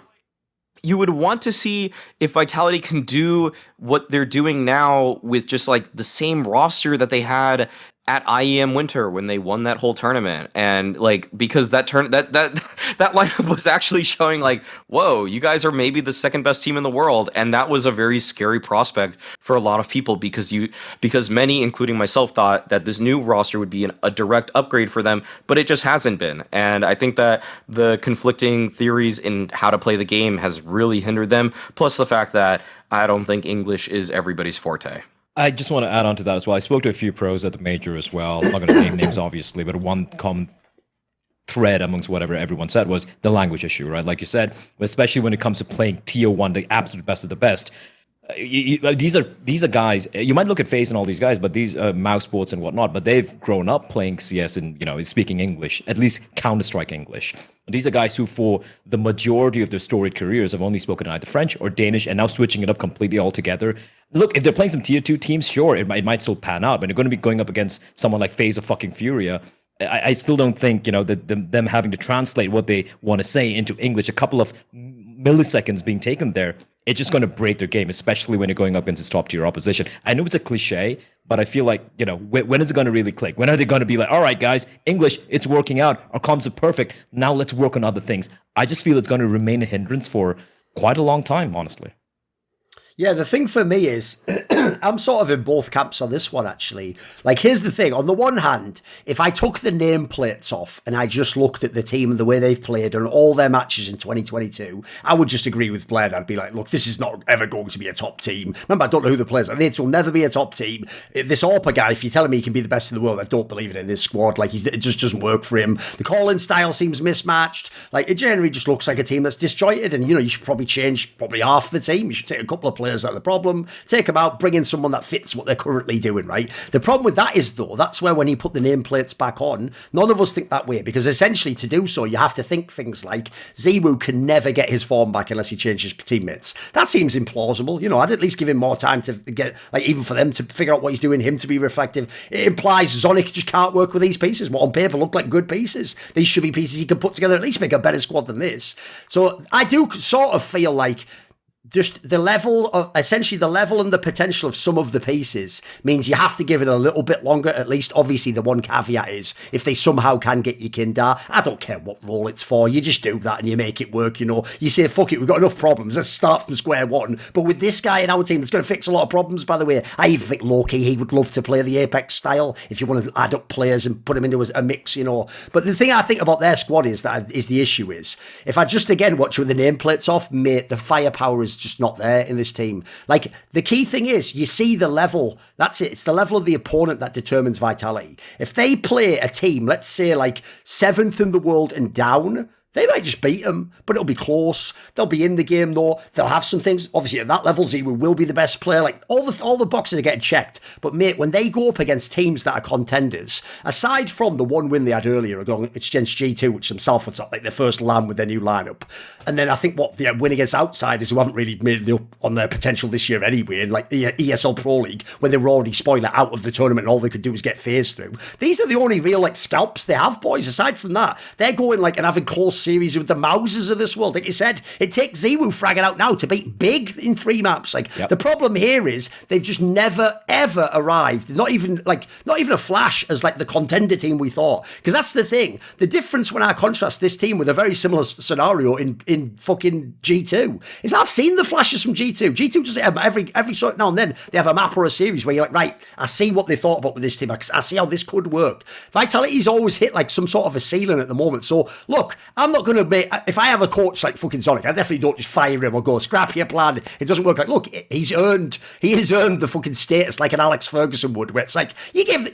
you would want to see if Vitality can do what they're doing now with just like the same roster that they had at IEM Winter when they won that whole tournament. And like, because that lineup was actually showing like, whoa, you guys are maybe the second best team in the world. And that was a very scary prospect for a lot of people because many, including myself, thought that this new roster would be a direct upgrade for them, but it just hasn't been. And I think that the conflicting theories in how to play the game has really hindered them. Plus the fact that I don't think English is everybody's forte. I just want to add on to that as well. I spoke to a few pros at the major as well. I'm not going to name names, obviously, but one common thread amongst whatever everyone said was the language issue, right? Like you said, especially when it comes to playing Tier 1, the absolute best of the best. These are guys, you might look at FaZe and all these guys, but these mouse sports and whatnot, but they've grown up playing CS and, speaking English, at least Counter-Strike English. These are guys who, for the majority of their storied careers, have only spoken either French or Danish and now switching it up completely altogether. Look, if they're playing some Tier 2 teams, sure, it might still pan out, but they're going to be going up against someone like FaZe or fucking Furia. I still don't think, that them having to translate what they want to say into English, a couple of milliseconds being taken there, it's just going to break their game, especially when you're going up against top tier opposition. I know it's a cliche, but I feel like, when is it going to really click? When are they going to be like, all right, guys, English, it's working out. Our comms are perfect. Now let's work on other things. I just feel it's going to remain a hindrance for quite a long time, honestly. Yeah, the thing for me is, I'm sort of in both camps on this one, actually. Like, here's the thing. On the one hand, if I took the nameplates off and I just looked at the team and the way they've played and all their matches in 2022, I would just agree with Bleh. I'd be like, look, this is not ever going to be a top team. Remember, I don't know who the players are. This will never be a top team. This Orpa guy, if you're telling me he can be the best in the world, I don't believe it in this squad. Like, it just doesn't work for him. The calling style seems mismatched. Like, it generally just looks like a team that's disjointed, and, you should probably change half the team. You should take a couple of players out of the problem, take them out, bring in someone that fits what they're currently doing, right? The problem with that is, though, that's where when you put the nameplates back on, none of us think that way, because essentially to do so, you have to think things like Ziwu can never get his form back unless he changes teammates. That seems implausible. I'd at least give him more time to get, like, even for them to figure out what he's doing, him to be reflective. It implies Zonic just can't work with these pieces, what on paper look like good pieces. These should be pieces he can put together, at least make a better squad than this. So I do sort of feel like just the level and the potential of some of the pieces means you have to give it a little bit longer, at least. Obviously, the one caveat is if they somehow can get you Kindar, I don't care what role it's for. You just do that and you make it work, You say, fuck it, we've got enough problems. Let's start from square one. But with this guy in our team, that's going to fix a lot of problems, by the way. I even think Loki, he would love to play the Apex style if you want to add up players and put them into a mix, But the thing I think about their squad is the issue is, if I just again watch with the nameplates off, mate, the firepower is just not there in this team. Like, the key thing is you see the level. That's it. It's the level of the opponent that determines vitality. If they play a team, let's say like 7th in the world and down, they might just beat them, but it'll be close. They'll be in the game, though. They'll have some things. Obviously, at that level, Ziwu will be the best player. Like, all the boxes are getting checked. But, mate, when they go up against teams that are contenders, aside from the one win they had earlier against G2, which themselves was like their first LAN with their new lineup, and then I think they win against outsiders who haven't really made it up on their potential this year anyway, in like the ESL Pro League, when they were already spoiler out of the tournament and all they could do was get phased through. These are the only real like scalps they have, boys. Aside from that, they're going like and having close series with the Mauses of this world. Like you said, it takes Ziwu fragging out now to beat Big in 3 maps. Like, The problem here is they've just never ever arrived. Not even a flash as like the contender team we thought. Because that's the thing. The difference when I contrast this team with a very similar scenario in fucking G2 is I've seen the flashes from G2. G2 does it every sort now and then. They have a map or a series where you're like, right, I see what they thought about with this team. I see how this could work. Vitality's always hit like some sort of a ceiling at the moment. So look, I'm not going to make, if I have a coach like fucking Sonic, I definitely don't just fire him or go, scrap your plan. It doesn't work. Like, look, he has earned the fucking status like an Alex Ferguson would, where it's like, you give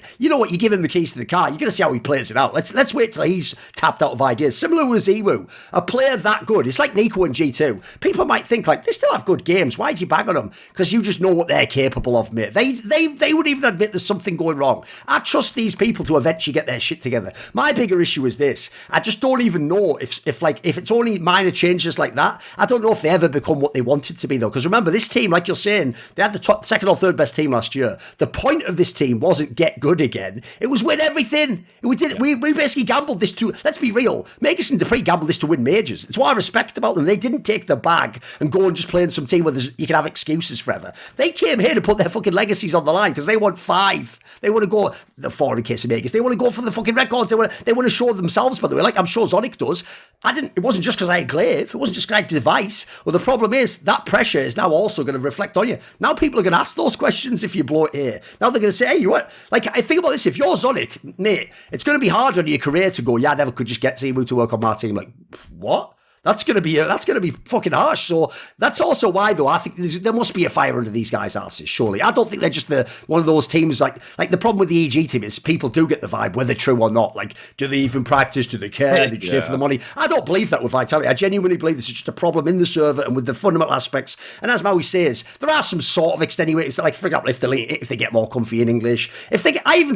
him the keys to the car, you're going to see how he plays it out. Let's wait till he's tapped out of ideas. Similar with Ziwu, a player that good. It's like Nico and G2. People might think like, they still have good games. Why'd you bang on them? Because you just know what they're capable of, mate. They would even admit there's something going wrong. I trust these people to eventually get their shit together. My bigger issue is this. I just don't even know if it's only minor changes like that, I don't know if they ever become what they wanted to be though. Because remember, this team, like you're saying, they had the second or third best team last year. The point of this team wasn't get good again; it was win everything. We basically gambled this to. Let's be real, Magus and Dupree gambled this to win majors. It's what I respect about them. They didn't take the bag and go and just play in some team where you can have excuses forever. They came here to put their fucking legacies on the line because they want 5. They want to go the 4 in case of Magus. They want to go for the fucking records. They want to show themselves, by the way, like I'm sure Zonic does. It wasn't just because I had Glaive. It wasn't just because I had Device. Well, the problem is that pressure is now also going to reflect on you. Now people are going to ask those questions if you blow it here. Now they're going to say, hey, you what? Like, I think about this. If you're Zonic, mate, it's going to be hard on your career to go, yeah, I never could just get Zimu to work on my team. Like, what? That's going to be fucking harsh. So that's also why, though, I think there must be a fire under these guys' asses, surely. I don't think they're just one of those teams, like the problem with the EG team is people do get the vibe, whether true or not. Like, do they even practice? Do they care? They just here for the money? I don't believe that with Vitality. I genuinely believe this is just a problem in the server and with the fundamental aspects. And as Maui says, there are some sort of extenuators, like, for example, if they get more comfy in English. I even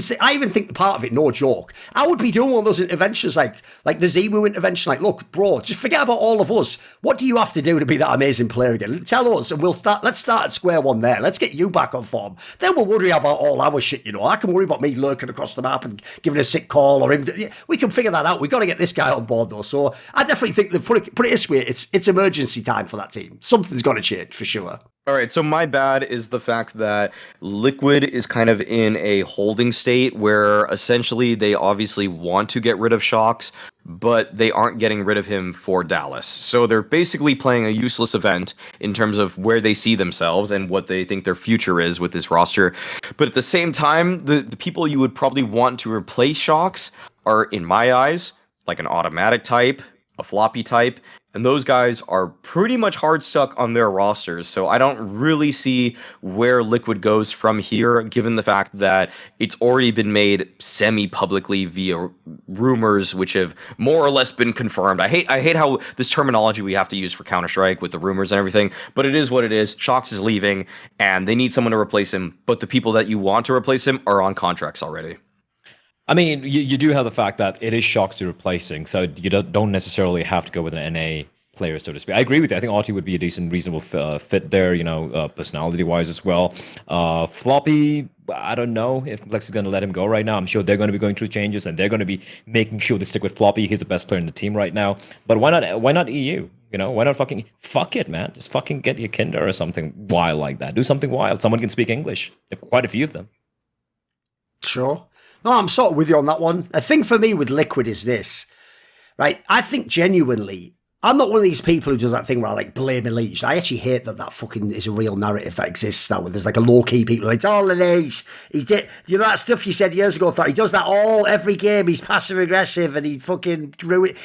think the part of it, no joke, I would be doing one of those interventions, like the Zimu intervention, like, look, bro, just forget about all of us. What do you have to do to be that amazing player again? Tell us, and let's start at square one there. Let's get you back on form. Then we'll worry about all our shit, you know. I can worry about me lurking across the map and giving a sick call or him. We can figure that out. We've got to get this guy on board, though. So I definitely think that, put it this way, it's emergency time for that team. Something's got to change, for sure. All right, so my bad is the fact that Liquid is kind of in a holding state where essentially they obviously want to get rid of Shocks, but they aren't getting rid of him for Dallas. So they're basically playing a useless event in terms of where they see themselves and what they think their future is with this roster. But at the same time, the people you would probably want to replace Shocks are, in my eyes, like an automatic type, a floppy type, and those guys are pretty much hard stuck on their rosters. So I don't really see where Liquid goes from here, given the fact that it's already been made semi-publicly via rumors, which have more or less been confirmed. I hate how this terminology we have to use for Counter-Strike with the rumors and everything, but it is what it is. Shox is leaving, and they need someone to replace him, but the people that you want to replace him are on contracts already. I mean, you do have the fact that it is Shocks you're replacing, so you don't necessarily have to go with an NA player, so to speak. I agree with you. I think Artie would be a decent, reasonable fit there, you know, personality-wise as well. Floppy, I don't know if Lex is going to let him go right now. I'm sure they're going to be going through changes, and they're going to be making sure they stick with Floppy. He's the best player in the team right now. But why not EU? You know, why not fuck it, man? Just fucking get your Kinder or something wild like that. Do something wild. Someone can speak English. There are quite a few of them. Sure. No, I'm sort of with you on that one. The thing for me with Liquid is this, right? I think genuinely, I'm not one of these people who does that thing where I like blame Elise. I actually hate that fucking is a real narrative that exists now. Where there's like a low-key people like, oh, Elise, he did, you know that stuff you said years ago, thought he does that every game, he's passive-aggressive and he fucking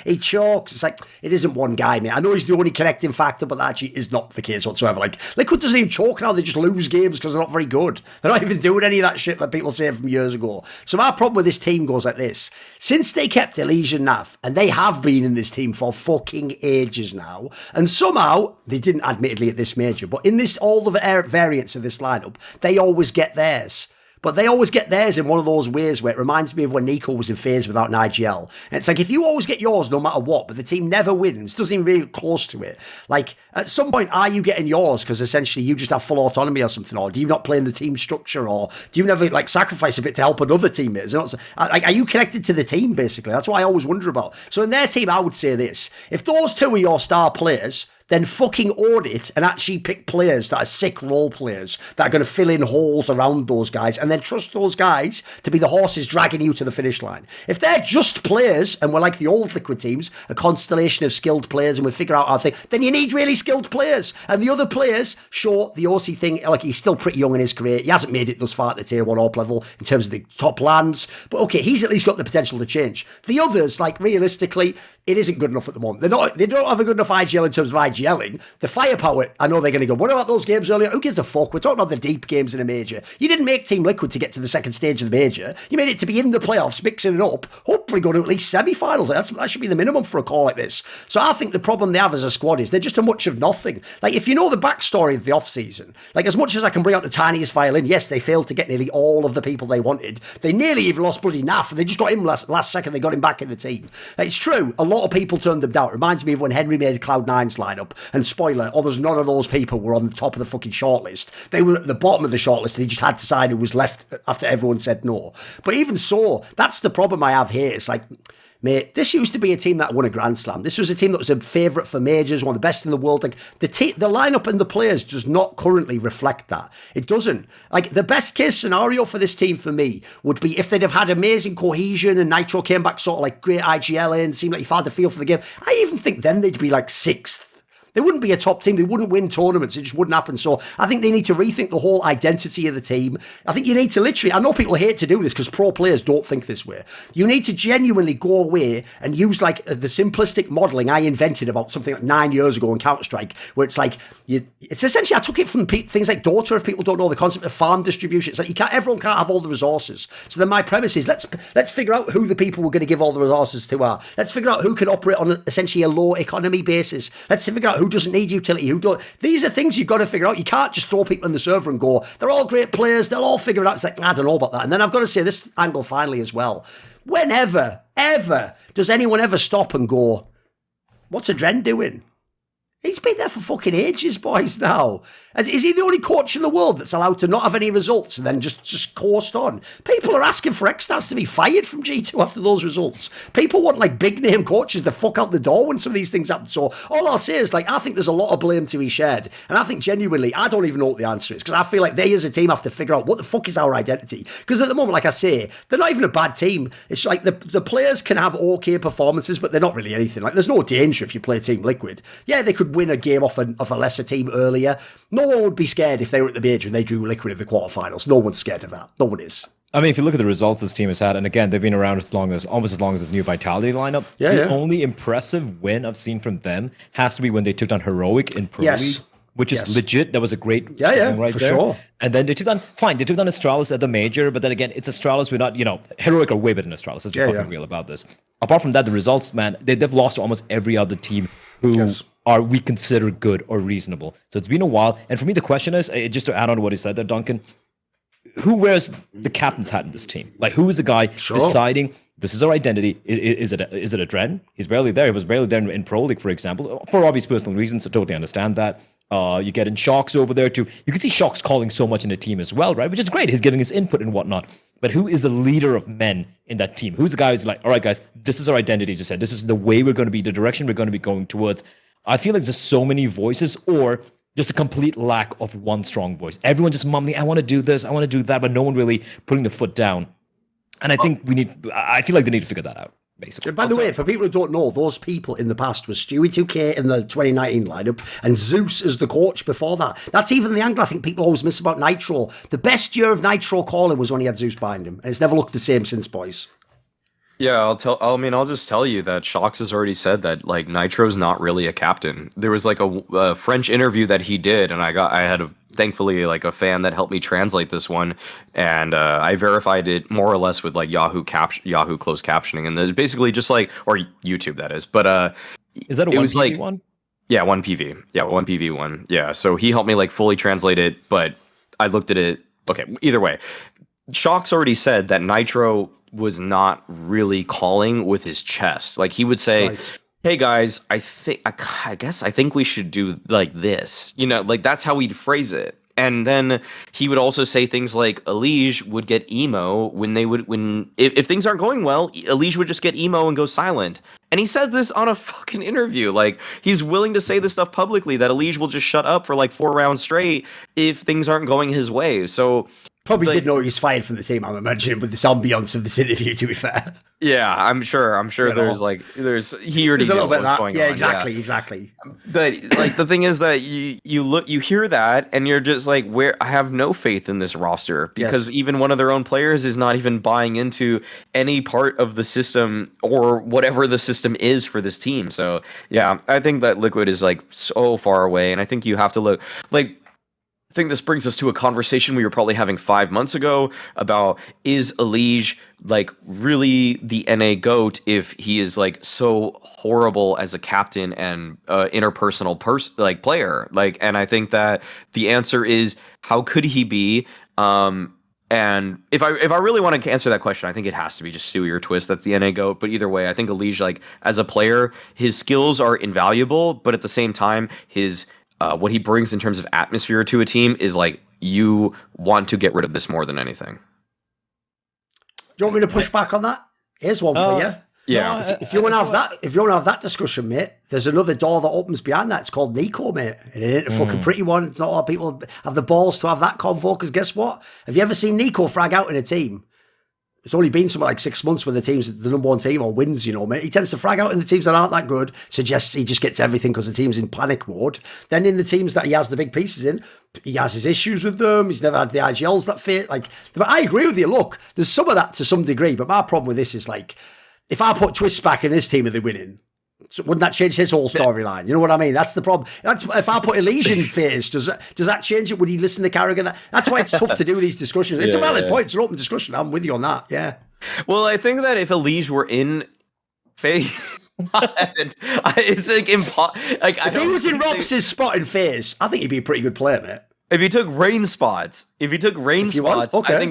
he chokes. It's like, it isn't one guy, mate. I know he's the only connecting factor, but that actually is not the case whatsoever. Like, Liquid doesn't even choke now, they just lose games because they're not very good. They're not even doing any of that shit that people say from years ago. So my problem with this team goes like this. Since they kept Elise and Naf, and they have been in this team for fucking ages now, and somehow they didn't admittedly at this major, but in this all the variants of this lineup, they always get theirs. But they always get theirs in one of those ways where it reminds me of when Nico was in FaZe without an IGL. And it's like, if you always get yours no matter what, but the team never wins, doesn't even really get close to it. Like, at some point, are you getting yours because essentially you just have full autonomy or something? Or do you not play in the team structure? Or do you never, like, sacrifice a bit to help another teammate? Like, are you connected to the team, basically? That's what I always wonder about. So in their team, I would say this. If those two are your star players, then fucking own it and actually pick players that are sick role players that are going to fill in holes around those guys, and then trust those guys to be the horses dragging you to the finish line. If they're just players, and we're like the old Liquid teams, a constellation of skilled players, and we figure out our thing, then you need really skilled players. And the other players, sure, the OC thing, like, he's still pretty young in his career. He hasn't made it thus far at the tier 1 AWP level in terms of the top lands, but okay, he's at least got the potential to change. The others, like, realistically, it isn't good enough at the moment. They don't have a good enough IGL in terms of IGLing. The firepower, I know they're going to go, what about those games earlier? Who gives a fuck? We're talking about the deep games in a major. You didn't make Team Liquid to get to the second stage of the major. You made it to be in the playoffs, mixing it up, hopefully go to at least semi-finals. That should be the minimum for a call like this. So I think the problem they have as a squad is they're just a much of nothing. Like, if you know the backstory of the off-season, like, as much as I can bring out the tiniest violin, yes, they failed to get nearly all of the people they wanted. They nearly even lost bloody Naf, and they just got him last second. They got him back in the team. Like, it's true. A lot lot of people turned them down. It reminds me of when Henry made Cloud9's lineup, and spoiler, almost none of those people were on the top of the fucking shortlist. They were at the bottom of the shortlist, and he just had to decide who was left after everyone said no. But even so, that's the problem I have here. It's like, mate, this used to be a team that won a Grand Slam. This was a team that was a favourite for majors, one of the best in the world. Like the lineup and the players does not currently reflect that. It doesn't. Like the best case scenario for this team for me would be if they'd have had amazing cohesion and Nitro came back sort of like great IGL in, seemed like you've had the feel for the game. I even think then they'd be like 6th. They wouldn't be a top team. They wouldn't win tournaments. It just wouldn't happen. So I think they need to rethink the whole identity of the team. I think you need to literally, I know people hate to do this because pro players don't think this way. You need to genuinely go away and use like the simplistic modelling I invented about something like 9 years ago in Counter-Strike, where it's like, it's essentially, I took it from things like Dota, if people don't know the concept of farm distribution. It's like everyone can't have all the resources. So then my premise is let's figure out who the people we're going to give all the resources to are. Let's figure out who can operate on essentially a low economy basis. Let's figure out who doesn't need utility, who don't. These are things you've got to figure out. You can't just throw people in the server and go, they're all great players, they'll all figure it out. It's like, I don't know about that. And then I've got to say this angle finally as well. Whenever, ever, does anyone ever stop and go, what's Adren doing? He's been there for fucking ages, boys, now. And is he the only coach in the world that's allowed to not have any results and then just coast on? People are asking for Xstats to be fired from G2 after those results. People want, like, big-name coaches to fuck out the door when some of these things happen. So all I'll say is, like, I think there's a lot of blame to be shared. And I think, genuinely, I don't even know what the answer is, because I feel like they, as a team, have to figure out what the fuck is our identity. Because at the moment, like I say, they're not even a bad team. It's like the players can have okay performances, but they're not really anything. Like, there's no danger if you play Team Liquid. Yeah, they could win a game off a lesser team earlier. No one would be scared if they were at the major and they drew Liquid in the quarterfinals. No one's scared of that. No one is. I mean, if you look at the results this team has had, and again, they've been around almost as long as this new Vitality lineup. The only impressive win I've seen from them has to be when they took down Heroic in Pro League, which is legit. That was a great right for there. Sure. And then they took down Astralis at the major, but then again, it's Astralis. We're not, Heroic are way better than Astralis. Let's be fucking real about this. Apart from that, the results, man, they've lost to almost every other team who we consider good or reasonable. So it's been a while. And for me, the question is, just to add on to what he said there, Duncan, who wears the captain's hat in this team? Like, who is the guy deciding this is our identity? Is it Adren? He's barely there. He was barely there in Pro League, for example, for obvious personal reasons. I totally understand that. You get in Shocks over there too. You can see Shocks calling so much in the team as well, right? Which is great. He's giving his input and whatnot. But who is the leader of men in that team? Who's the guy who's like, all right, guys, this is our identity, as you said. This is the way we're going to be, the direction we're going to be going towards. I feel like there's so many voices, or just a complete lack of one strong voice. Everyone just mumbling, I want to do this, I want to do that, but no one really putting the foot down. And I think I feel like they need to figure that out, basically. By the way, for people who don't know, those people in the past was Stewie 2K in the 2019 lineup and Zeus as the coach before that. That's even the angle I think people always miss about Nitro. The best year of Nitro calling was when he had Zeus behind him. And it's never looked the same since, boys. Yeah, I'll just tell you that Shox has already said that, like, Nitro's not really a captain. There was like a French interview that he did, and I had thankfully like a fan that helped me translate this one, and I verified it more or less with like Yahoo closed captioning, and there's basically just like, or YouTube that is, but is that a 1PV one? Yeah, 1PV. Yeah, 1PV1. Yeah, so he helped me like fully translate it, but I looked at it. Okay, either way, Shox already said that Nitro was not really calling with his chest. Like, he would say, hey guys, I guess I think we should do like this. Like, that's how he'd phrase it. And then he would also say things like Elige would get emo if things aren't going well, Elige would just get emo and go silent. And he says this on a fucking interview. Like, he's willing to say this stuff publicly, that Elige will just shut up for like 4 rounds straight if things aren't going his way. So probably did know he was fired from the team, I'm imagining, with this ambiance of this interview, to be fair. Yeah, I'm sure he already knew what was going on. Yeah, exactly. But like, the thing is that you hear that and you're just like, I have no faith in this roster, because even one of their own players is not even buying into any part of the system or whatever the system is for this team. So yeah, I think that Liquid is like so far away, and I think you have to look like, I think this brings us to a conversation we were probably having 5 months ago about, is Elige like really the NA GOAT if he is like so horrible as a captain and interpersonal player? Like, and I think that the answer is, how could he be? And if I really want to answer that question, I think it has to be just Stewie or Twist. That's the NA GOAT. But either way, I think Elige, like as a player, his skills are invaluable. But at the same time, his what he brings in terms of atmosphere to a team is like you want to get rid of this more than anything. Do you want me to push back on that? Here's one for you. Yeah. No, if you want to have that discussion, mate, there's another door that opens behind that. It's called Nico, mate. And it ain't a fucking pretty one. It's not a lot of people have the balls to have that convo, because guess what? Have you ever seen Nico frag out in a team? It's only been something like 6 months when the team's the number one team or wins, you know, mate. He tends to frag out in the teams that aren't that good, suggests he just gets everything because the team's in panic mode. Then in the teams that he has the big pieces in, he has his issues with them. He's never had the IGLs that fit. Like, but I agree with you. Look, there's some of that to some degree, but my problem with this is like, if I put Twist back in this team and they're winning, so wouldn't that change his whole storyline? You know what I mean? That's the problem. That's if I put Elysian phase, does that change it? Would he listen to Karrigan? That's why it's tough to do these discussions. It's a valid point. It's an open discussion. I'm with you on that. Yeah. Well, I think that if Elige were in phase, it's like if he was in Robs' spot in phase, I think he'd be a pretty good player, mate. If he took rain spots, I think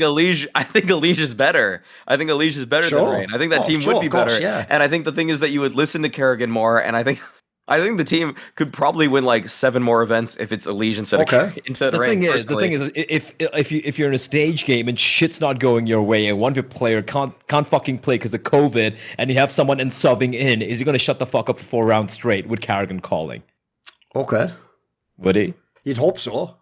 Elige is better. I think Elige is better than Rain. I think that team would be better. Yeah. And I think the thing is that you would listen to Karrigan more, and I think the team could probably win like 7 more events if it's Elige instead of Rain. The thing is, if you're in a stage game and shit's not going your way, and one of your player can't fucking play because of COVID, and you have someone subbing in, is he going to shut the fuck up for 4 rounds straight with Karrigan calling? Okay. Would he? You'd hope so.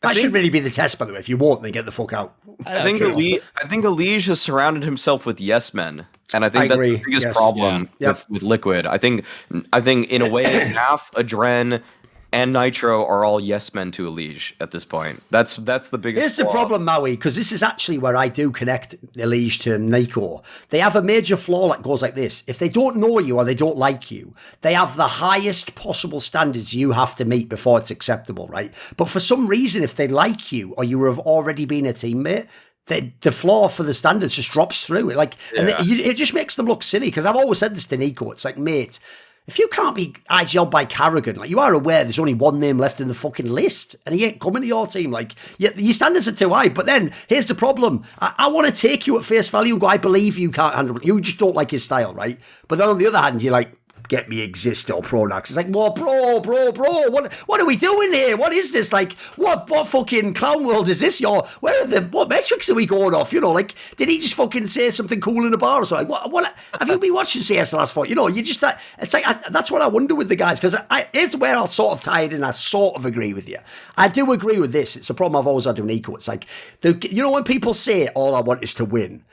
That should really be the test, by the way. If you won't, then get the fuck out. I think Elige has surrounded himself with yes men, and I think that's the biggest problem with Liquid. I think in a way, Naf, Adren, and Nitro are all yes men to Elige at this point. That's the biggest. Here's the problem, Maui, because this is actually where I do connect Elige to Nico. They have a major flaw that goes like this: if they don't know you or they don't like you, they have the highest possible standards you have to meet before it's acceptable, right? But for some reason, if they like you or you have already been a teammate, the floor for the standards just drops through. It just makes them look silly. Because I've always said this to Nico. It's like, mate, if you can't be IGL'd by Karrigan, like, you are aware there's only one name left in the fucking list, and he ain't coming to your team. Like, your standards are too high. But then here's the problem: I want to take you at face value and go, I believe you can't handle it. You just don't like his style, right? But then on the other hand, you're like, get me Exist or Pronax. It's like, well, bro. What are we doing here? What is this? Like, what fucking clown world is this? What metrics are we going off? You know, like, did he just fucking say something cool in a bar or something? What have you been watching CS the last 4? You know, you just, it's like, that's what I wonder with the guys, because here's where I'll sort of tie it in. I sort of agree with you. I do agree with this. It's a problem I've always had with Nico. It's like, you know, when people say, all I want is to win,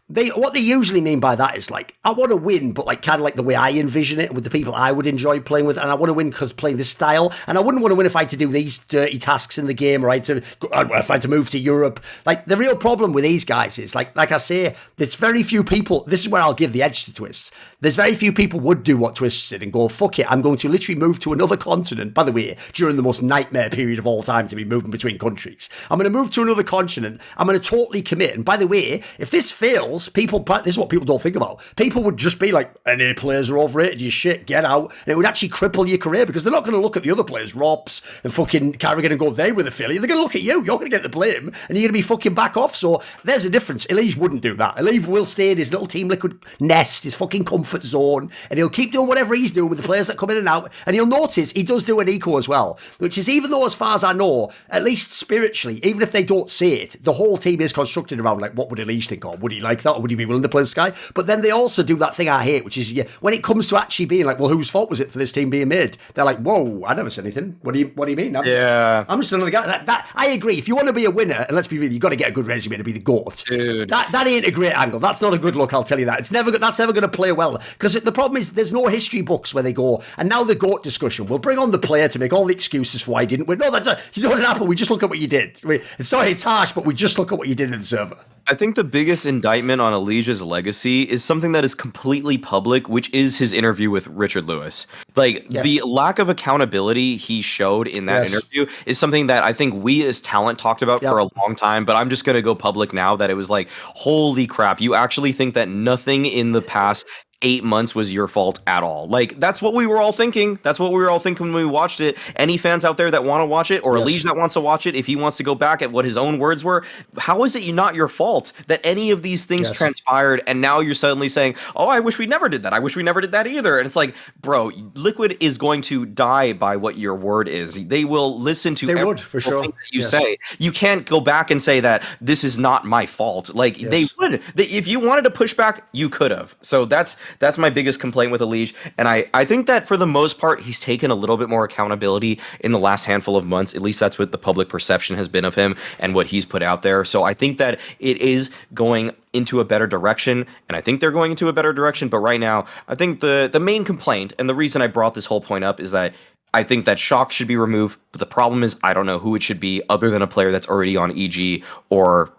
what they usually mean by that is like, I want to win, but like kind of like the way I envision it with the people I would enjoy playing with, and I want to win because playing this style, and I wouldn't want to win if I had to do these dirty tasks in the game, or if I had to move to Europe. Like, the real problem with these guys is like I say, there's very few people. This is where I'll give the edge to Twists. There's very few people would do what Twists did and go, fuck it, I'm going to literally move to another continent. By the way, during the most nightmare period of all time to be moving between countries, I'm going to move to another continent. I'm going to totally commit. And by the way, if this fails, this is what people don't think about. People would just be like, NA players are overrated, you shit, get out. And it would actually cripple your career, because they're not going to look at the other players, Robs and fucking Karrigan, and go, they were the Philly. They're going to look at you. You're going to get the blame, and you're going to be fucking back off. So there's a difference. Elige wouldn't do that. Elige will stay in his little Team Liquid nest, his fucking comfort zone, and he'll keep doing whatever he's doing with the players that come in and out. And you'll notice he does do an eco as well, which is, even though, as far as I know, at least spiritually, even if they don't say it, the whole team is constructed around like, what would Elige think, or would he like that, or would he be willing to play this guy? But then they also do that thing I hate, which is, when it comes to actually being like, well, whose fault was it for this team being made? They're like, whoa, I never said anything. What do you mean? I'm just another guy. That I agree. If you want to be a winner, and let's be real, you've got to get a good resume to be the GOAT. Dude. That ain't a great angle. That's not a good look, I'll tell you that. That's never going to play well. Because the problem is, there's no history books where they go, and now the GOAT discussion, we'll bring on the player to make all the excuses for why he didn't win. No, you know what happened? We just look at what you did. Sorry, it's harsh, but we just look at what you did in the server. I think the biggest indictment on Elige's legacy is something that is completely public, which is his interview with Richard Lewis. Like, the lack of accountability he showed in that interview is something that I think we as talent talked about for a long time, but I'm just going to go public now that it was like, holy crap, you actually think that nothing in the past 8 months was your fault at all. Like, that's what we were all thinking. That's what we were all thinking when we watched it. Any fans out there that want to watch it, or a liege that wants to watch it, if he wants to go back at what his own words were, how is it not your fault that any of these things transpired, and now you're suddenly saying, oh, I wish we never did that. I wish we never did that either. And it's like, bro, Liquid is going to die by what your word is. They will listen to every for sure. thing that you say. You can't go back and say that this is not my fault. Like, they would. If you wanted to push back, you could have. So that's my biggest complaint with Elige. And I think that for the most part, he's taken a little bit more accountability in the last handful of months. At least that's what the public perception has been of him and what he's put out there. So I think that it is going into a better direction, and I think they're going into a better direction. But right now, I think the main complaint, and the reason I brought this whole point up, is that I think that Shock should be removed. But the problem is, I don't know who it should be other than a player that's already on EG or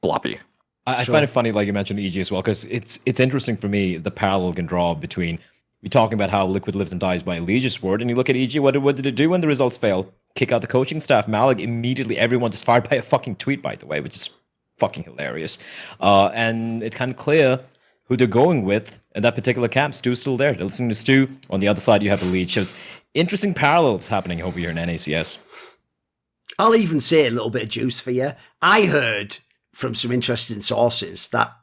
Bloppy. I find it funny, like you mentioned EG as well, because it's interesting for me, the parallel you can draw between you're talking about how Liquid lives and dies by Elige's word, and you look at EG, what did it do when the results fail? Kick out the coaching staff. Malik immediately, everyone just fired by a fucking tweet, by the way, which is fucking hilarious. And it's kind of clear who they're going with in that particular camp. Stu's still there. They're listening to Stu. On the other side, you have Elige. There's interesting parallels happening over here in NACS. I'll even say a little bit of juice for you. I heard from some interesting sources that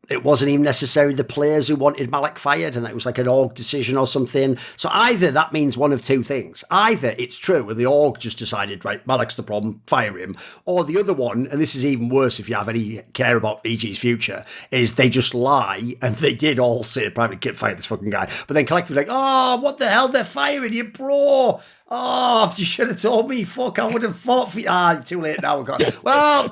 it wasn't even necessarily the players who wanted Malik fired, and it was like an org decision or something. So either that means one of two things. Either it's true and the org just decided, right, Malik's the problem, fire him. Or the other one, and this is even worse if you have any care about EG's future, is they just lie, and they did all say privately, fire this fucking guy. But then collectively like, oh, what the hell, they're firing you, bro. Oh, you should have told me, fuck, I would have fought for you. Too late now, well,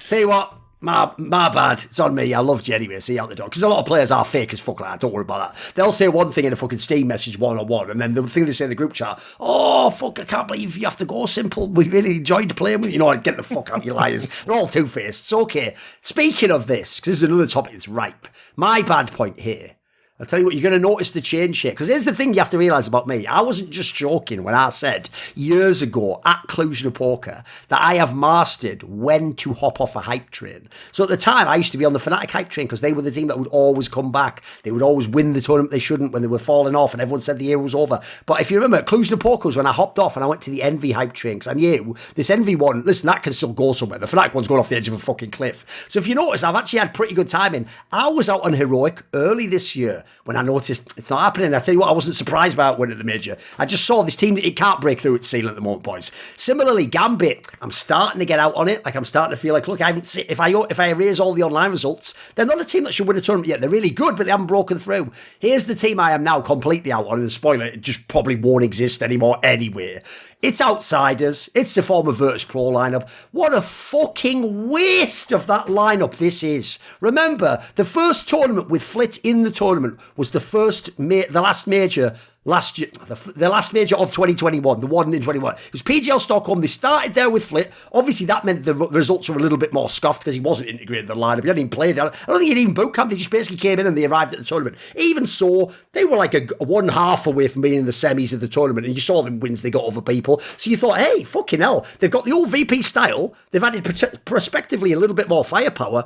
tell you what, my bad. It's on me. I loved you anyway. See you out the door. Because a lot of players are fake as fuck like that. Don't worry about that. They'll say one thing in a fucking Steam message one-on-one, and then the thing they say in the group chat, oh, fuck, I can't believe you have to go, Simple. We really enjoyed playing with you. You know, get the fuck out, you liars. They're all two-faced. It's okay. Speaking of this, because this is another topic that's ripe, my bad point here, I'll tell you what, you're going to notice the change here. Because here's the thing you have to realise about me. I wasn't just joking when I said years ago at Cluj-Napoca that I have mastered when to hop off a hype train. So at the time, I used to be on the Fnatic hype train because they were the team that would always come back. They would always win the tournament they shouldn't when they were falling off, and everyone said the year was over. But if you remember, at Cluj-Napoca was when I hopped off and I went to the Envy hype train because I knew this Envy one, listen, that can still go somewhere. The Fnatic one's going off the edge of a fucking cliff. So if you notice, I've actually had pretty good timing. I was out on Heroic early this year when I noticed it's not happening. I tell you what, I wasn't surprised about winning the major. I just saw this team that it can't break through its ceiling at the moment, boys. Similarly, Gambit, I'm starting to get out on it. Like, I'm starting to feel like, look, I haven't seen, if I erase all the online results, they're not a team that should win a tournament yet. They're really good, but they haven't broken through. Here's the team I am now completely out on, and spoiler, it just probably won't exist anymore anyway. It's Outsiders. It's the former Virtus Pro lineup. What a fucking waste of that lineup this is. Remember, the first tournament with Flit in the tournament was the last major last year, the last major of 2021, the one in 21. It was PGL Stockholm. They started there with Flit. Obviously, that meant the results were a little bit more scuffed because he wasn't integrated in the lineup. He hadn't even played. I don't think he'd even boot camp. They just basically came in and they arrived at the tournament. Even so, they were like a 1/2 away from being in the semis of the tournament, and you saw the wins they got over people. So you thought, hey, fucking hell, they've got the old VP style. They've added prospectively a little bit more firepower.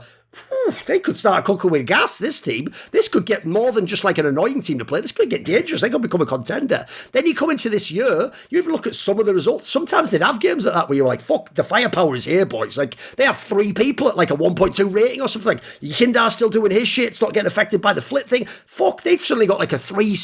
They could start cooking with gas, this team. This could get more than just like an annoying team to play. This could get dangerous. They could become a contender. Then you come into this year, you even look at some of the results. Sometimes they'd have games like that where you're like, fuck, the firepower is here, boys. Like, they have 3 people at like a 1.2 rating or something. Like, Kindar's still doing his shit. It's not getting affected by the Flit thing. Fuck, they've suddenly got like a three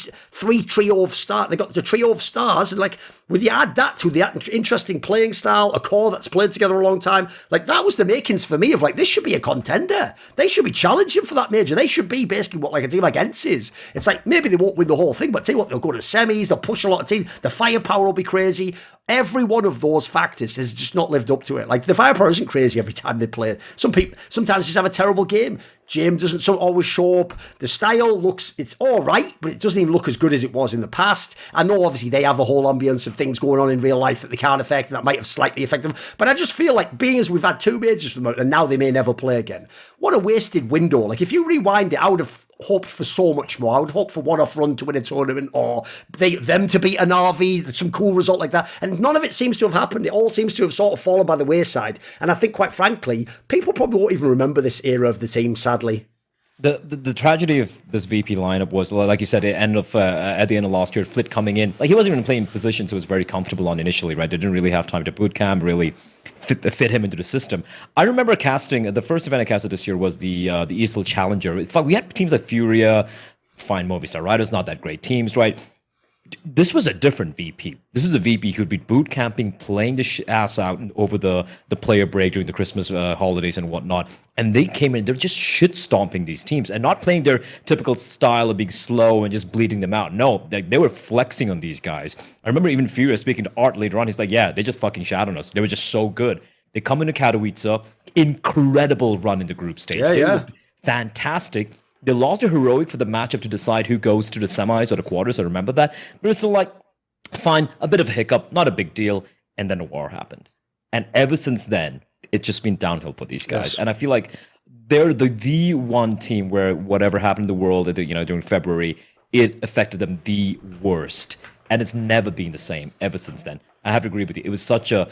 trio of stars. They got the trio of stars, and like, when you add that to the interesting playing style, a core that's played together a long time, like, that was the makings for me of like, this should be a contender. They should be challenging for that major. They should be basically what like a team like Ents is. It's like, maybe they won't win the whole thing, but tell you what, they'll go to semis, they'll push a lot of teams, the firepower will be crazy. Every one of those factors has just not lived up to it. Like, the firepower isn't crazy every time they play. Some people sometimes just have a terrible game. James doesn't always show up. The style looks, it's all right, but it doesn't even look as good as it was in the past. I know obviously they have a whole ambience of things going on in real life that they can't affect, and that might have slightly affected them. But I just feel like, being as we've had 2 majors from them, and now they may never play again. What a wasted window. Like, if you rewind it, I would have hoped for so much more. I would hope for one-off run to win a tournament, or them to beat an RV, some cool result like that. And none of it seems to have happened. It all seems to have sort of fallen by the wayside. And I think, quite frankly, people probably won't even remember this era of the team, sadly. The tragedy of this VP lineup was, like you said, at the end of last year, Flit coming in, like he wasn't even playing positions he was very comfortable on initially, right? They didn't really have time to boot camp, really fit him into the system. I remember casting the first event I casted this year was the ESL Challenger. In fact, we had teams like Furia, fine Movistar Riders, not that great teams, right? This was a different VP. This is a VP who'd be boot camping, playing the ass out over the player break during the Christmas holidays and whatnot. And they came in, they're just shit stomping these teams and not playing their typical style of being slow and just bleeding them out. No, they were flexing on these guys. I remember even Furia speaking to Art later on. He's like, yeah, they just fucking shat on us. They were just so good. They come into Katowice, incredible run in the group stage. They were fantastic. They lost their heroic for the matchup to decide who goes to the semis or the quarters. I remember that. But it's still like, fine, a bit of a hiccup, not a big deal. And then a war happened. And ever since then, it's just been downhill for these guys. Yes. And I feel like they're the one team where whatever happened in the world, during February, it affected them the worst. And it's never been the same ever since then. I have to agree with you. It was such a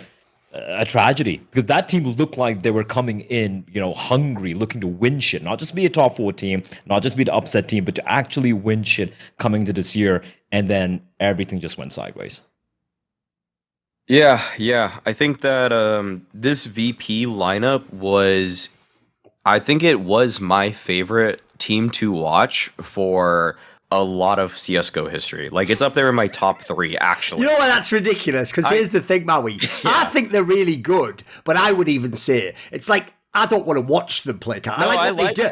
tragedy because that team looked like they were coming in, hungry, looking to win shit, not just be a top 4 team, not just be the upset team, but to actually win shit coming to this year. And then everything just went sideways. Yeah. I think that this VP lineup was my favorite team to watch for a lot of CSGO history. Like, it's up there in my top 3, actually. You know what? That's ridiculous, because here's the thing, Maui. Yeah. I think they're really good, but I would even say it's like, I don't want to watch them play. I like what they do.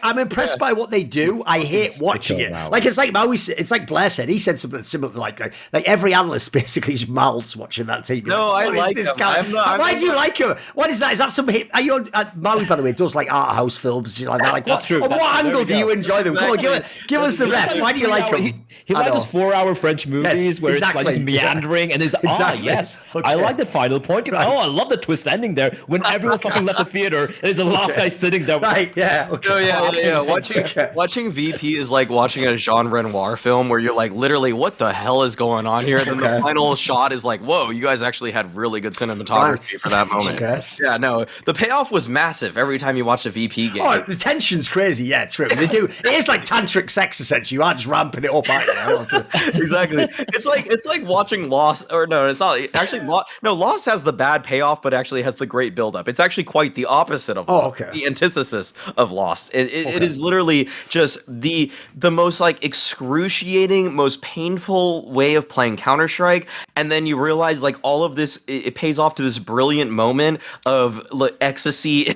I'm impressed by what they do. I hate watching it. Like, it's like Bleh said. He said something similar, like every analyst basically is mouths watching that team. No, I like this guy. Why do you like him? What is that? Is that some hit? Are you Maui, by the way, does like art house films? Like that. Like, that's true. On what angle do you enjoy them? Exactly. Come on, give us the rep. Why do you like him? He likes those 4-hour French movies where it's like just meandering and there's yes. Okay. I like the final point. Right. Oh, I love the twist ending there when everyone fucking left the theater. There's a last guy sitting there. Right, yeah. Okay. Oh, yeah. Watching VP is like watching a Jean Renoir film where you're like, literally, what the hell is going on here? And then the final shot is like, whoa, you guys actually had really good cinematography for that moment. Yeah, no, the payoff was massive every time you watch a VP game. Oh, the tension's crazy. Yeah, true. They do. It is like tantric sex, essentially. You are just ramping it up, aren't you? Exactly. It's like watching Lost, or no, it's not. Actually, Lost has the bad payoff, but actually has the great buildup. It's actually quite the opposite of Lost, the antithesis of Lost. It is literally just the most like excruciating, most painful way of playing Counter-Strike, and then you realize like all of this it pays off to this brilliant moment of like, ecstasy.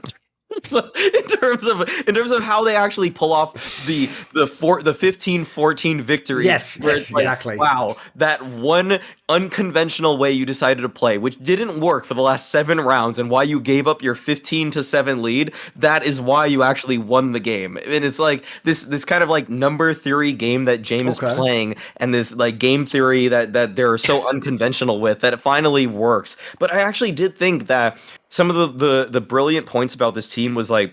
So in terms of how they actually pull off the 15-14 victory. Yes, exactly. Wow, that one unconventional way you decided to play, which didn't work for the last 7 rounds, and why you gave up your 15-7 lead. That is why you actually won the game. And it's like this kind of like number theory game that James is playing, and this like game theory that they're so unconventional with that it finally works. But I actually did think that some of the brilliant points about this team was like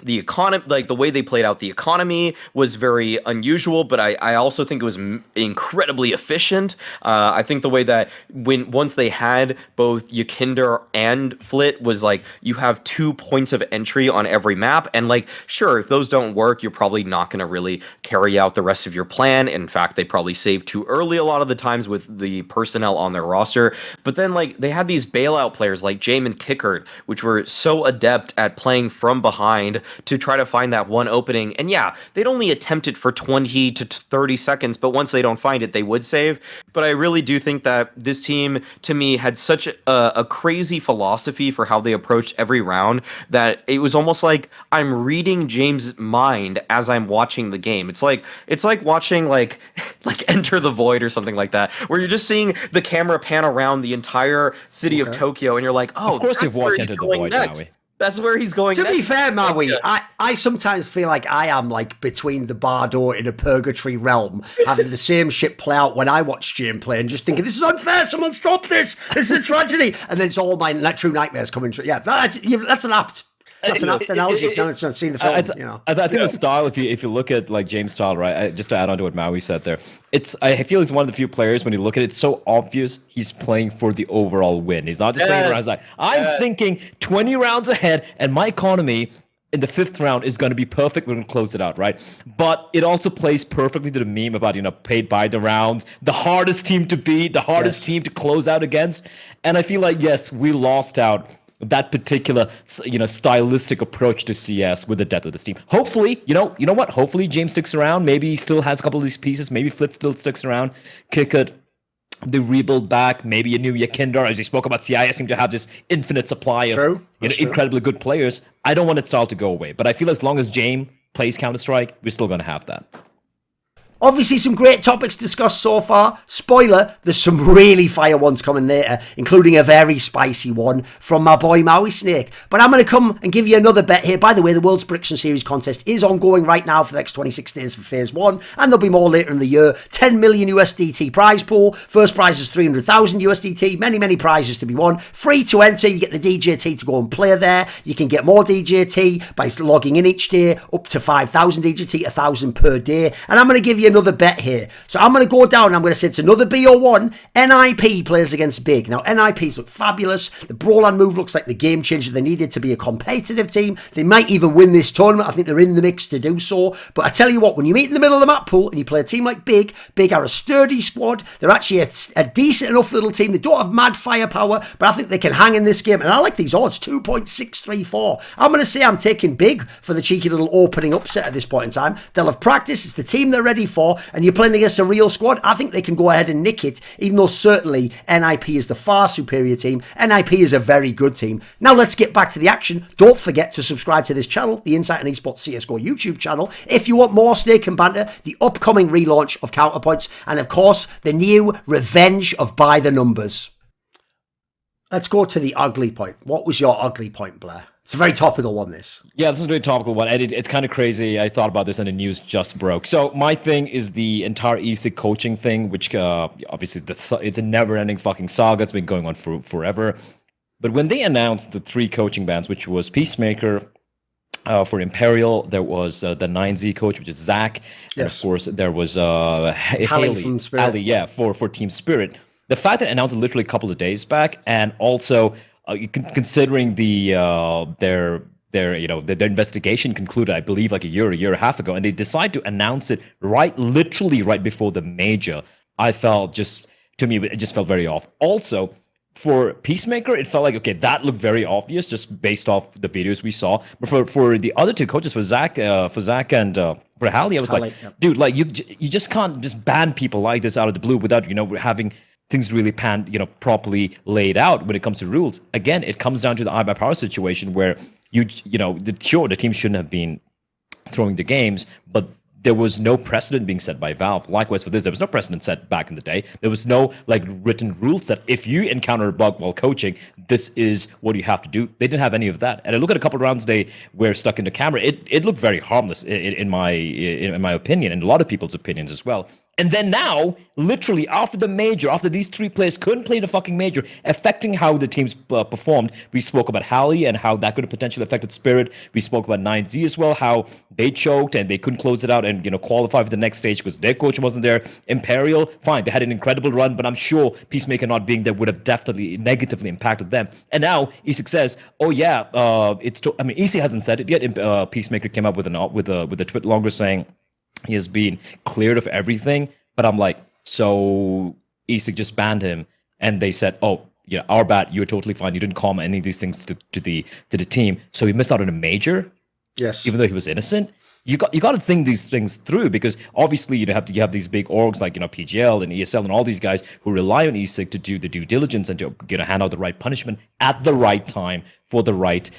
the economy, like the way they played out the economy was very unusual, but I also think it was incredibly efficient. I think the way that once they had both Yakinder and Flit was like you have 2 points of entry on every map, and like sure, if those don't work, you're probably not going to really carry out the rest of your plan. In fact, they probably save too early a lot of the times with the personnel on their roster. But then like they had these bailout players like Jamin Kickard, which were so adept at playing from behind to try to find that one opening. And yeah, they'd only attempt it for 20 to 30 seconds, but once they don't find it, they would save. But I really do think that this team, to me, had such a crazy philosophy for how they approached every round that it was almost like I'm reading James' mind as I'm watching the game. It's like watching like Enter the Void or something like that, where you're just seeing the camera pan around the entire city of Tokyo, and you're like, oh, of course you've watched Enter the Void, Maui. That's where he's going. To next. be fair, Maui, I sometimes feel like I am like between the Bardo in a purgatory realm, having the same shit play out when I watch Jim play and just thinking, this is unfair, someone stop this, this is a tragedy. And then it's all my true nightmares coming true. Yeah, that's an apt analogy if no one's seen the film. I think the style, if you look at like James' style, right? Just to add on to what Maui said there, I feel he's one of the few players when you look at it, it's so obvious he's playing for the overall win. He's not just playing around. He's like, I'm thinking 20 rounds ahead, and my economy in the 5th round is going to be perfect. We're going to close it out, right? But it also plays perfectly to the meme about, paid by the round, the hardest team to beat, the hardest team to close out against. And I feel like, yes, we lost out that particular, stylistic approach to CS with the death of this team. Hopefully, you know what? Hopefully James sticks around. Maybe he still has a couple of these pieces. Maybe Flip still sticks around. Kick it. The rebuild back, maybe a new Yakinder. As we spoke about, CIS seem to have this infinite supply of incredibly good players. I don't want its style to go away, but I feel as long as James plays Counter-Strike, we're still going to have that. Obviously, some great topics discussed so far. Spoiler, there's some really fire ones coming later, including a very spicy one from my boy Mauisnake. But I'm going to come and give you another bet here. By the way, the World's Prediction Series contest is ongoing right now for the next 26 days for Phase 1, and there'll be more later in the year. 10 million USDT prize pool. First prize is 300,000 USDT. Many, many prizes to be won. Free to enter. You get the DJT to go and play there. You can get more DJT by logging in each day, up to 5,000 DJT, 1,000 per day. And I'm going to give you another bet here. So I'm going to go down and I'm going to say it's another BO1. NIP plays against Big. Now, NIPs look fabulous. The Brawland move looks like the game changer they needed to be a competitive team. They might even win this tournament. I think they're in the mix to do so. But I tell you what, when you meet in the middle of the map pool and you play a team like Big, Big are a sturdy squad. They're actually a decent enough little team. They don't have mad firepower, but I think they can hang in this game. And I like these odds, 2.634. I'm going to say I'm taking Big for the cheeky little opening upset at this point in time. They'll have practice. It's the team they're ready for. And you're playing against a real squad, I think they can go ahead and nick it, even though certainly NIP is the far superior team. NIP is a very good team. Now let's get back to the action. Don't forget to subscribe to this channel, the Insight and Esports CSGO YouTube channel, if you want more Snake and Banter, the upcoming relaunch of Counterpoints, and of course, the new revenge of By the Numbers. Let's go to the ugly point. What was your ugly point, Bleh? It's a very topical one, this. Yeah, this is a very topical one, and it's kind of crazy. I thought about this, and the news just broke. So my thing is the entire ESIC coaching thing, which obviously it's a never-ending fucking saga. It's been going on for forever. But when they announced the 3 coaching bans, which was Peacemaker for Imperial, there was the 9Z coach, which is Zach, and of course there was Haley from Spirit. Haley, yeah, for Team Spirit. The fact that it announced it literally a couple of days back, and also considering their investigation concluded, I believe, like a year and a half ago, and they decide to announce it literally right before the major, it just felt very off. Also, for Peacemaker, it felt like, okay, that looked very obvious just based off the videos we saw. But for the other 2 coaches, for Zach and for Hallie, I was dude, like you just can't just ban people like this out of the blue without having things really properly laid out when it comes to rules. Again, it comes down to the eye by power situation where the team shouldn't have been throwing the games, but there was no precedent being set by Valve. Likewise for this, there was no precedent set back in the day. There was no written rules that if you encounter a bug while coaching, this is what you have to do. They didn't have any of that. And I look at a couple of rounds they were stuck in the camera. It looked very harmless in my opinion, and a lot of people's opinions as well. And then now, literally after the major, after these 3 players couldn't play the fucking major, affecting how the teams performed, we spoke about Hallie and how that could have potentially affected Spirit. We spoke about 9Z as well, how they choked and they couldn't close it out and qualify for the next stage because their coach wasn't there. Imperial, fine, they had an incredible run, but I'm sure Peacemaker not being there would have definitely negatively impacted them. And now ESIC says, oh yeah, ESIC hasn't said it yet. Peacemaker came up with a tweet longer saying he has been cleared of everything, but I'm like, so ESIC just banned him, and they said, oh, our bad, you're totally fine. You didn't comment any of these things to the team, so he missed out on a major. Yes, even though he was innocent. You got to think these things through, because obviously you have these big orgs like PGL and ESL and all these guys who rely on ESIC to do the due diligence and to hand out the right punishment at the right time for the right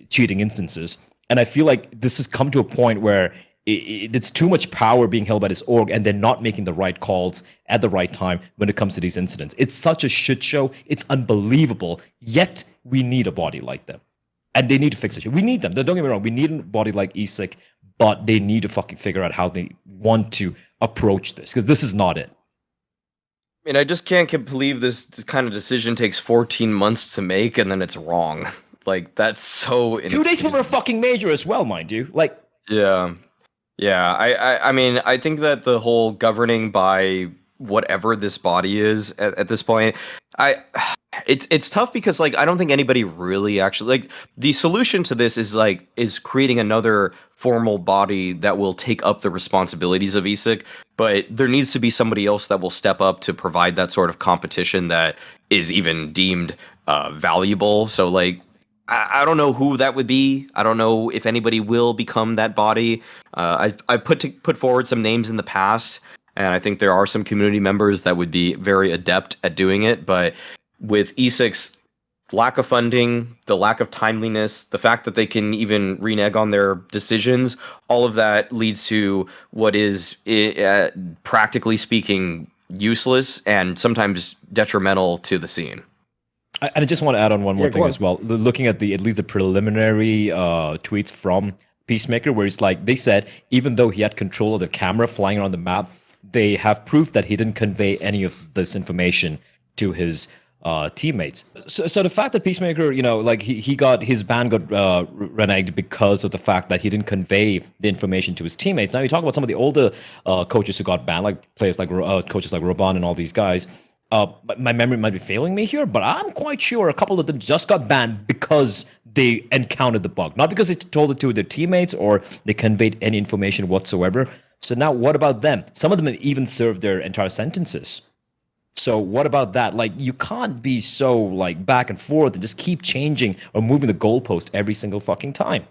cheating instances. And I feel like this has come to a point where it's too much power being held by this org, and they're not making the right calls at the right time when it comes to these incidents. It's such a shit show. It's unbelievable. Yet we need a body like them, and they need to fix it. We need them. Don't get me wrong. We need a body like ESIC, but they need to fucking figure out how they want to approach this, because this is not it. I mean, I just can't believe this kind of decision takes 14 months to make, and then it's wrong. Like, that's so 2 days before a fucking major as well, mind you. Like, yeah. I mean, I think that the whole governing by whatever this body is at this point, I It's tough because like I don't think anybody really actually like the solution to this is creating another formal body that will take up the responsibilities of ESIC, but there needs to be somebody else that will step up to provide that sort of competition that is even deemed valuable. So like I don't know who that would be. I don't know if anybody will become that body. I've put forward some names in the past, and I think there are some community members that would be very adept at doing it, but with ESIC's lack of funding, the lack of timeliness, the fact that they can even renege on their decisions, all of that leads to what is, practically speaking, useless and sometimes detrimental to the scene. I just want to add on one more thing as well. Looking at at least the preliminary tweets from Peacemaker, where it's like they said, even though he had control of the camera flying around the map, they have proof that he didn't convey any of this information to his teammates. So the fact that Peacemaker, like he got his ban got reneged because of the fact that he didn't convey the information to his teammates. Now you talk about some of the older coaches who got banned, like players like coaches like Roban and all these guys. My memory might be failing me here, but I'm quite sure a couple of them just got banned because they encountered the bug, not because they told it to their teammates or they conveyed any information whatsoever. So now what about them? Some of them even served their entire sentences. So what about that? Like, you can't be so like back and forth and just keep changing or moving the goalpost every single fucking time.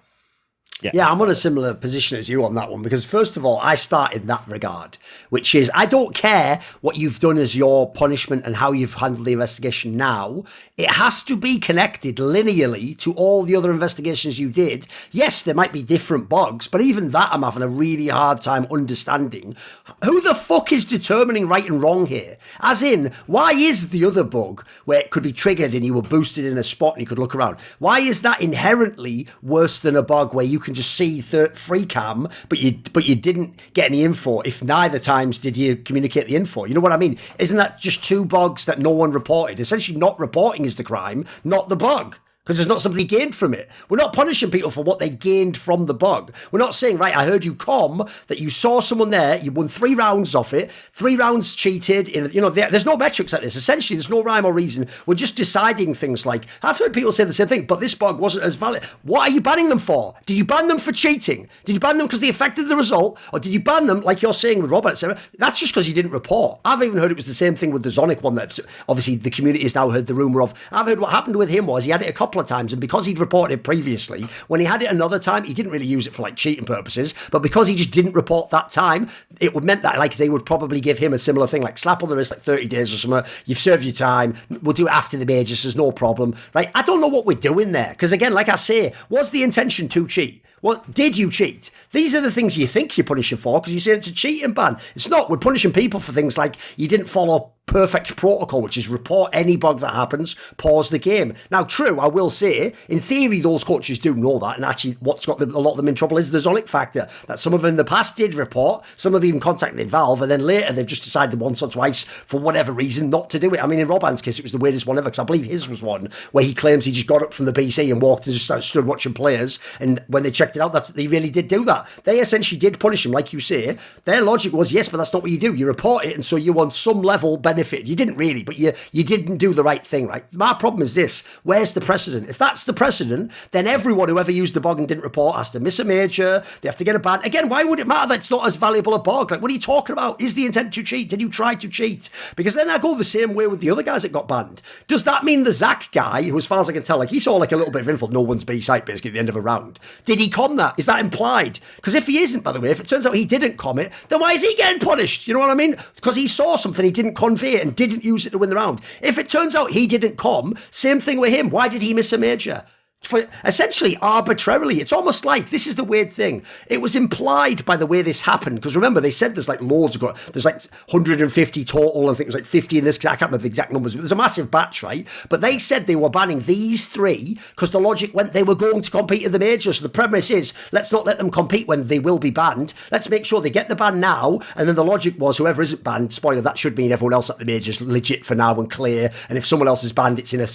Yeah, I'm on a similar position as you on that one, because first of all, I start in that regard, which is I don't care what you've done as your punishment and how you've handled the investigation now. It has to be connected linearly to all the other investigations you did. Yes, there might be different bugs, but even that I'm having a really hard time understanding. Who the fuck is determining right and wrong here? As in, why is the other bug where it could be triggered and you were boosted in a spot and you could look around? Why is that inherently worse than a bug where you can just see free cam, but you didn't get any info if neither times did you communicate the info? You know what I mean? Isn't that just two bugs that no one reported? Essentially, not reporting is the crime, not the bug. Because there's not something he gained from it. We're not punishing people for what they gained from the bug. We're not saying, right, I heard you that you saw someone there, you won 3 rounds off it, 3 rounds cheated. There's no metrics like this. Essentially, there's no rhyme or reason. We're just deciding things like, I've heard people say the same thing, but this bug wasn't as valid. What are you banning them for? Did you ban them for cheating? Did you ban them because they affected the result? Or did you ban them, like you're saying with Robert, etc.? That's just because you didn't report. I've even heard it was the same thing with the Zonic one that obviously the community has now heard the rumour of. I've heard what happened with him was he had it a couple of times, and because he'd reported it previously, when he had it another time, he didn't really use it for like cheating purposes, but because he just didn't report that time, it would meant that like they would probably give him a similar thing, like slap on the wrist, like 30 days or something. You've served your time. We'll do it after the majors. There's no problem, right? I don't know what we're doing there, because again, like I say, was the intention to cheat? Well, did you cheat? These are the things you think you're punishing for, because you say it's a cheating ban. It's not. We're punishing people for things like you didn't follow perfect protocol, which is report any bug that happens, pause the game. Now, true, I will say, in theory, those coaches do know that, and actually what's got a lot of them in trouble is the Zonic factor, that some of them in the past did report, some have even contacted Valve, and then later they've just decided once or twice, for whatever reason, not to do it. I mean, in Roban's case, it was the weirdest one ever, because I believe his was one where he claims he just got up from the PC and walked and just stood watching players, and when they checked it out, that they really did do that. They essentially did punish him, like you say. Their logic was, yes, but that's not what you do. You report it, and so you on some level benefit. You didn't really, but you didn't do the right thing, right? My problem is this: where's the precedent? If that's the precedent, then everyone who ever used the bog and didn't report has to miss a major. They have to get a ban. Again, why would it matter that it's not as valuable a bog? Like, what are you talking about? Is the intent to cheat? Did you try to cheat? Because then I go the same way with the other guys that got banned. Does that mean the Zach guy, who as far as I can tell, like he saw like a little bit of info, no one's B-site basically at the end of a round. Did he com that? Is that implied? Because if he isn't, by the way, if it turns out he didn't com it, then why is he getting punished? You know what I mean? Because he saw something, he didn't convey it and didn't use it to win the round. If it turns out he didn't com, same thing with him. Why did he miss a major? For essentially arbitrarily. It's almost like, this is the weird thing, it was implied by the way this happened, because remember they said there's like loads of, there's like 150 total, I think it was like 50 in this, I can't remember the exact numbers, but there's a massive batch, right? But they said they were banning these 3 because the logic went they were going to compete in the majors. So the premise is, let's not let them compete when they will be banned, let's make sure they get the ban now, and then the logic was whoever isn't banned, spoiler, that should mean everyone else at the majors legit for now and clear, and if someone else is banned, it's in a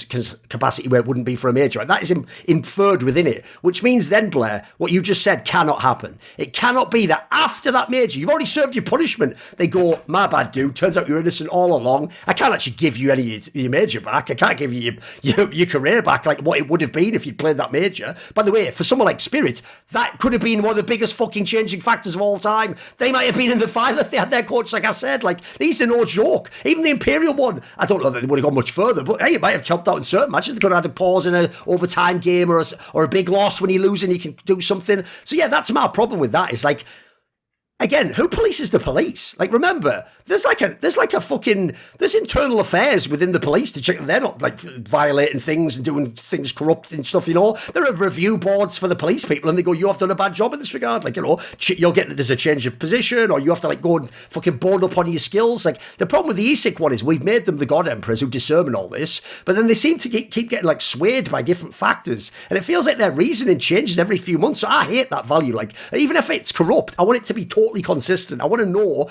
capacity where it wouldn't be for a major, right? That is inferred within it, which means then, Bleh, what you just said cannot happen. It cannot be that after that major, you've already served your punishment, they go, my bad, dude, turns out you're innocent all along. I can't actually give you any of your major back. I can't give you your career back like what it would have been if you'd played that major. By the way, for someone like Spirit, that could have been one of the biggest fucking changing factors of all time. They might have been in the final if they had their coach, like I said. Like, these are no joke. Even the Imperial one, I don't know that they would have gone much further, but hey, it might have chopped out in certain matches. They could have had a pause in an overtime game or a big loss when you lose and you can do something. So yeah, that's my problem with that. Is like, again, who polices the police? Like, remember, there's internal affairs within the police to check that they're not like violating things and doing things corrupt and stuff. There are review boards for the police people, and they go, "You have done a bad job in this regard." Like, you'll get there's a change of position, or you have to like go and fucking bone up on your skills. Like, the problem with the ESIC one is we've made them the God Emperors who discern all this, but then they seem to keep getting like swayed by different factors, and it feels like their reasoning changes every few months. So I hate that value. Like, even if it's corrupt, I want it to be totally consistent. I want to know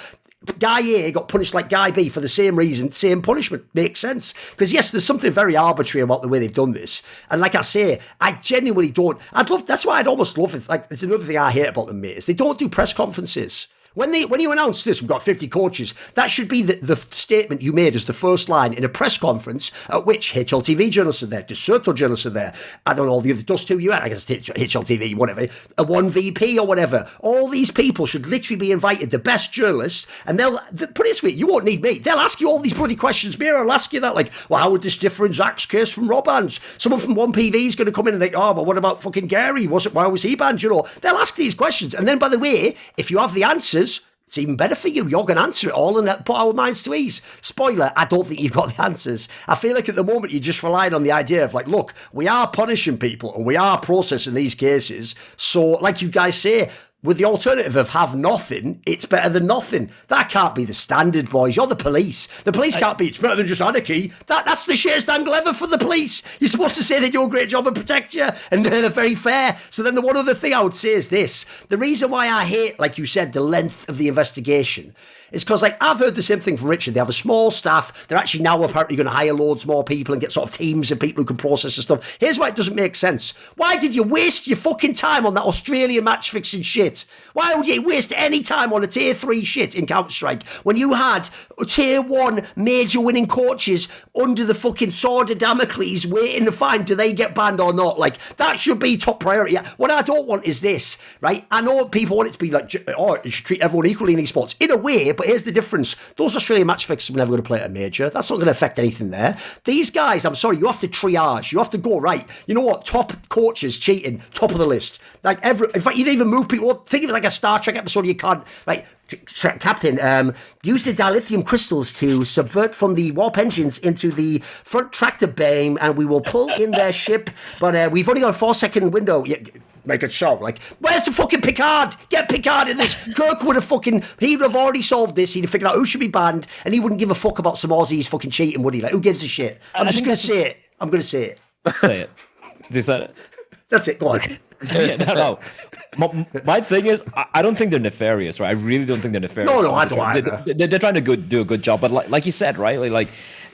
Guy A got punished like Guy B for the same reason, same punishment. Makes sense. Because yes, there's something very arbitrary about the way they've done this. And like I say, I genuinely don't. That's why I'd almost love it. Like, it's another thing I hate about them, mate, is they don't do press conferences. When you announce this, we've got 50 coaches, that should be the statement you made as the first line in a press conference at which HLTV journalists are there, Deserto journalists are there, I don't know, all the other Dust 2 I guess HLTV, whatever, a 1VP or whatever. All these people should literally be invited, the best journalists, and they'll, put it this way, you won't need me. They'll ask you all these bloody questions. Mira will ask you that, like, well, how would this differ in Zach's case from Rob Hans? Someone from 1PV is going to come in and think, oh, but what about fucking Gary? Why was he banned? They'll ask these questions. And then, by the way, if you have the answers, it's even better for you. You're going to answer it all and put our minds to ease. Spoiler, I don't think you've got the answers. I feel like at the moment you're just relying on the idea of like, look, we are punishing people and we are processing these cases. So like you guys say, with the alternative of have nothing, it's better than nothing. That can't be the standard, boys. You're the police. The police can't be, it's better than just anarchy. That's the shittest angle ever for the police. You're supposed to say they do a great job and protect you, and they're very fair. So then the one other thing I would say is this. The reason why I hate, like you said, the length of the investigation is because, like, I've heard the same thing from Richard. They have a small staff. They're actually now apparently going to hire loads more people and get sort of teams of people who can process the stuff. Here's why it doesn't make sense. Why did you waste your fucking time on that Australian match fixing shit? Why would you waste any time on a tier 3 shit in Counter-Strike when you had tier 1 major winning coaches under the fucking sword of Damocles waiting to find do they get banned or not? Like, that should be top priority. What I don't want is this, right? I know people want it to be like, oh, you should treat everyone equally in esports. In a way, but here's the difference. Those Australian match fixers are never going to play at a major. That's not going to affect anything there. These guys, I'm sorry, you have to triage. You have to go, right, you know what, top coaches cheating, top of the list. Like, in fact, you don't even move people. Think of it like a Star Trek episode. You can't, like, Captain, use the dilithium crystals to subvert from the warp engines into the front tractor beam, and we will pull in their ship. But we've only got a 4-second window. Make it so. Like, where's the fucking Picard? Get Picard in this. Kirk would have fucking, he'd have already solved this. He'd have figured out who should be banned, and he wouldn't give a fuck about some Aussies fucking cheating, would he? Like, who gives a shit? I'm just going to say it. I'm going to say it. Say it. Decide it. That's it. Go on. Yeah, no. My thing is, I don't think they're nefarious, right? I really don't think they're nefarious. No, I don't either. They're trying to do a good job, but like you said, right? Like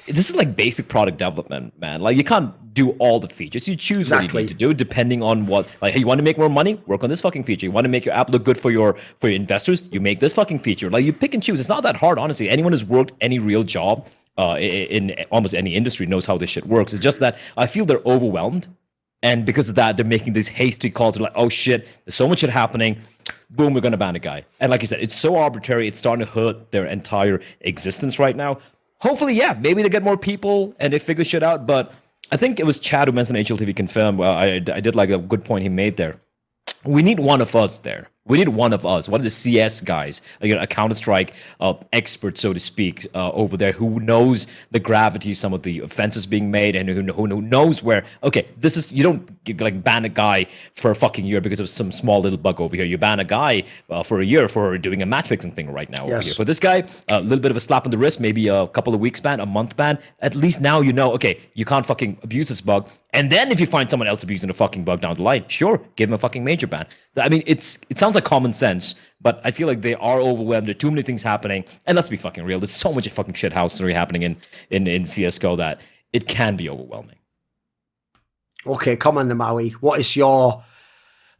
this is like basic product development, man. Like, you can't do all the features. You choose what you need to do depending on what. Like, hey, you want to make more money? Work on this fucking feature. You want to make your app look good for your investors? You make this fucking feature. Like, you pick and choose. It's not that hard, honestly. Anyone who's worked any real job in almost any industry knows how this shit works. It's just that I feel they're overwhelmed. And because of that, they're making these hasty calls to like, oh shit, there's so much shit happening. Boom, we're going to ban a guy. And like you said, it's so arbitrary. It's starting to hurt their entire existence right now. Hopefully, yeah, maybe they get more people and they figure shit out. But I think it was Chad who mentioned HLTV confirmed. Well, I did like a good point he made there. We need one of us there. We need one of us, one of the CS guys, a Counter-Strike expert, so to speak, over there, who knows the gravity of some of the offenses being made, and who knows where, okay, this is, you don't like ban a guy for a fucking year because of some small little bug over here. You ban a guy for a year for doing a match fixing thing right now over here. For this guy, a little bit of a slap on the wrist, maybe a couple of weeks ban, a month ban. At least now you know, okay, you can't fucking abuse this bug. And then if you find someone else abusing a fucking bug down the line, sure, give him a fucking major ban. I mean, it sounds like common sense, but I feel like they are overwhelmed. There are too many things happening. And let's be fucking real. There's so much fucking shithousery happening in CSGO that it can be overwhelming. Okay, come on, the Maui. What is your...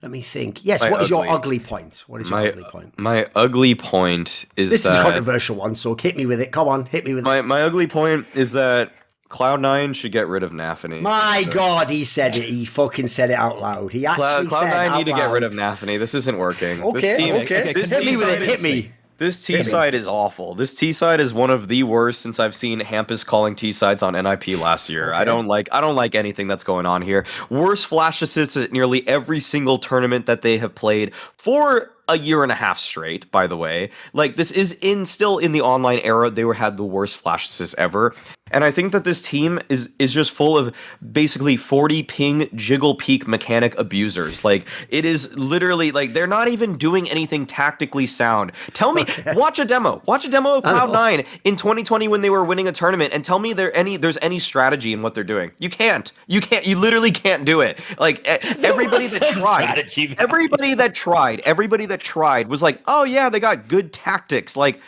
Let me think. Yes, what is your ugly. ugly point? What is your ugly point? My ugly point is This is a that controversial one, so hit me with it. Come on, hit me with it. my ugly point is that Cloud9 should get rid of nafany. My God, he said it. He fucking said it out loud. He actually said Cloud9 out need to get rid of loud. nafany. This isn't working. Okay, this team, okay. This Hit me team with side it. Hit me. This T side is awful. This T side is one of the worst since I've seen Hampus calling T sides on NIP last year. Okay. I don't like anything that's going on here. Worst flash assists at nearly every single tournament that they have played for a year and a half straight, by the way. Like, this is still in the online era. They had the worst flash assists ever. And I think that this team is just full of basically 40 ping jiggle peak mechanic abusers. Like, it is literally like they're not even doing anything tactically sound. Tell me, watch a demo of Cloud9 in 2020 when they were winning a tournament, and tell me there's any strategy in what they're doing. You literally can't do it. Like, everybody that tried was like, oh yeah, they got good tactics. Like,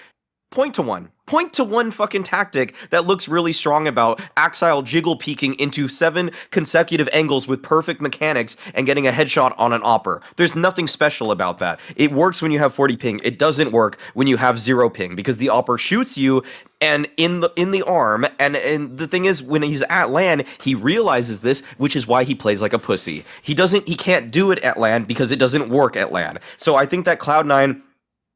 point to one fucking tactic that looks really strong about Axile jiggle peeking into 7 consecutive angles with perfect mechanics and getting a headshot on an opper. There's nothing special about that. It works when you have 40 ping. It doesn't work when you have 0 ping, because the opper shoots you and in the arm, and the thing is, when he's at LAN, he realizes this, which is why he plays like a pussy. He can't do it at LAN because it doesn't work at LAN. So I think that Cloud9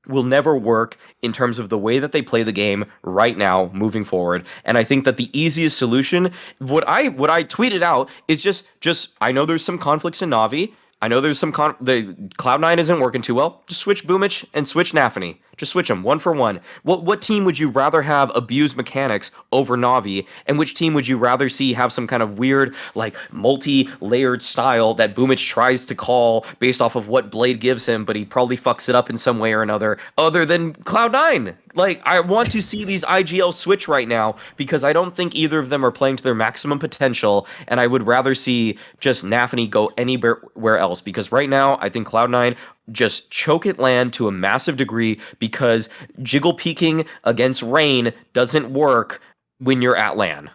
will never work in terms of the way that they play the game right now moving forward. And I think that the easiest solution, what I tweeted out, is just I know there's some conflicts in Na'Vi. I know there's some the Cloud9 isn't working too well. Just switch Boomich and switch nafany. Just switch them one for one. What team would you rather have abuse mechanics over Na'Vi, and which team would you rather see have some kind of weird, like, multi-layered style that Boomich tries to call based off of what Blade gives him, but he probably fucks it up in some way or another, other than Cloud9? Like, I want to see these IGL switch right now, because I don't think either of them are playing to their maximum potential, and I would rather see just nafany go anywhere else, because right now, I think Cloud9 just choke at LAN to a massive degree, because jiggle peeking against Rain doesn't work when you're at LAN.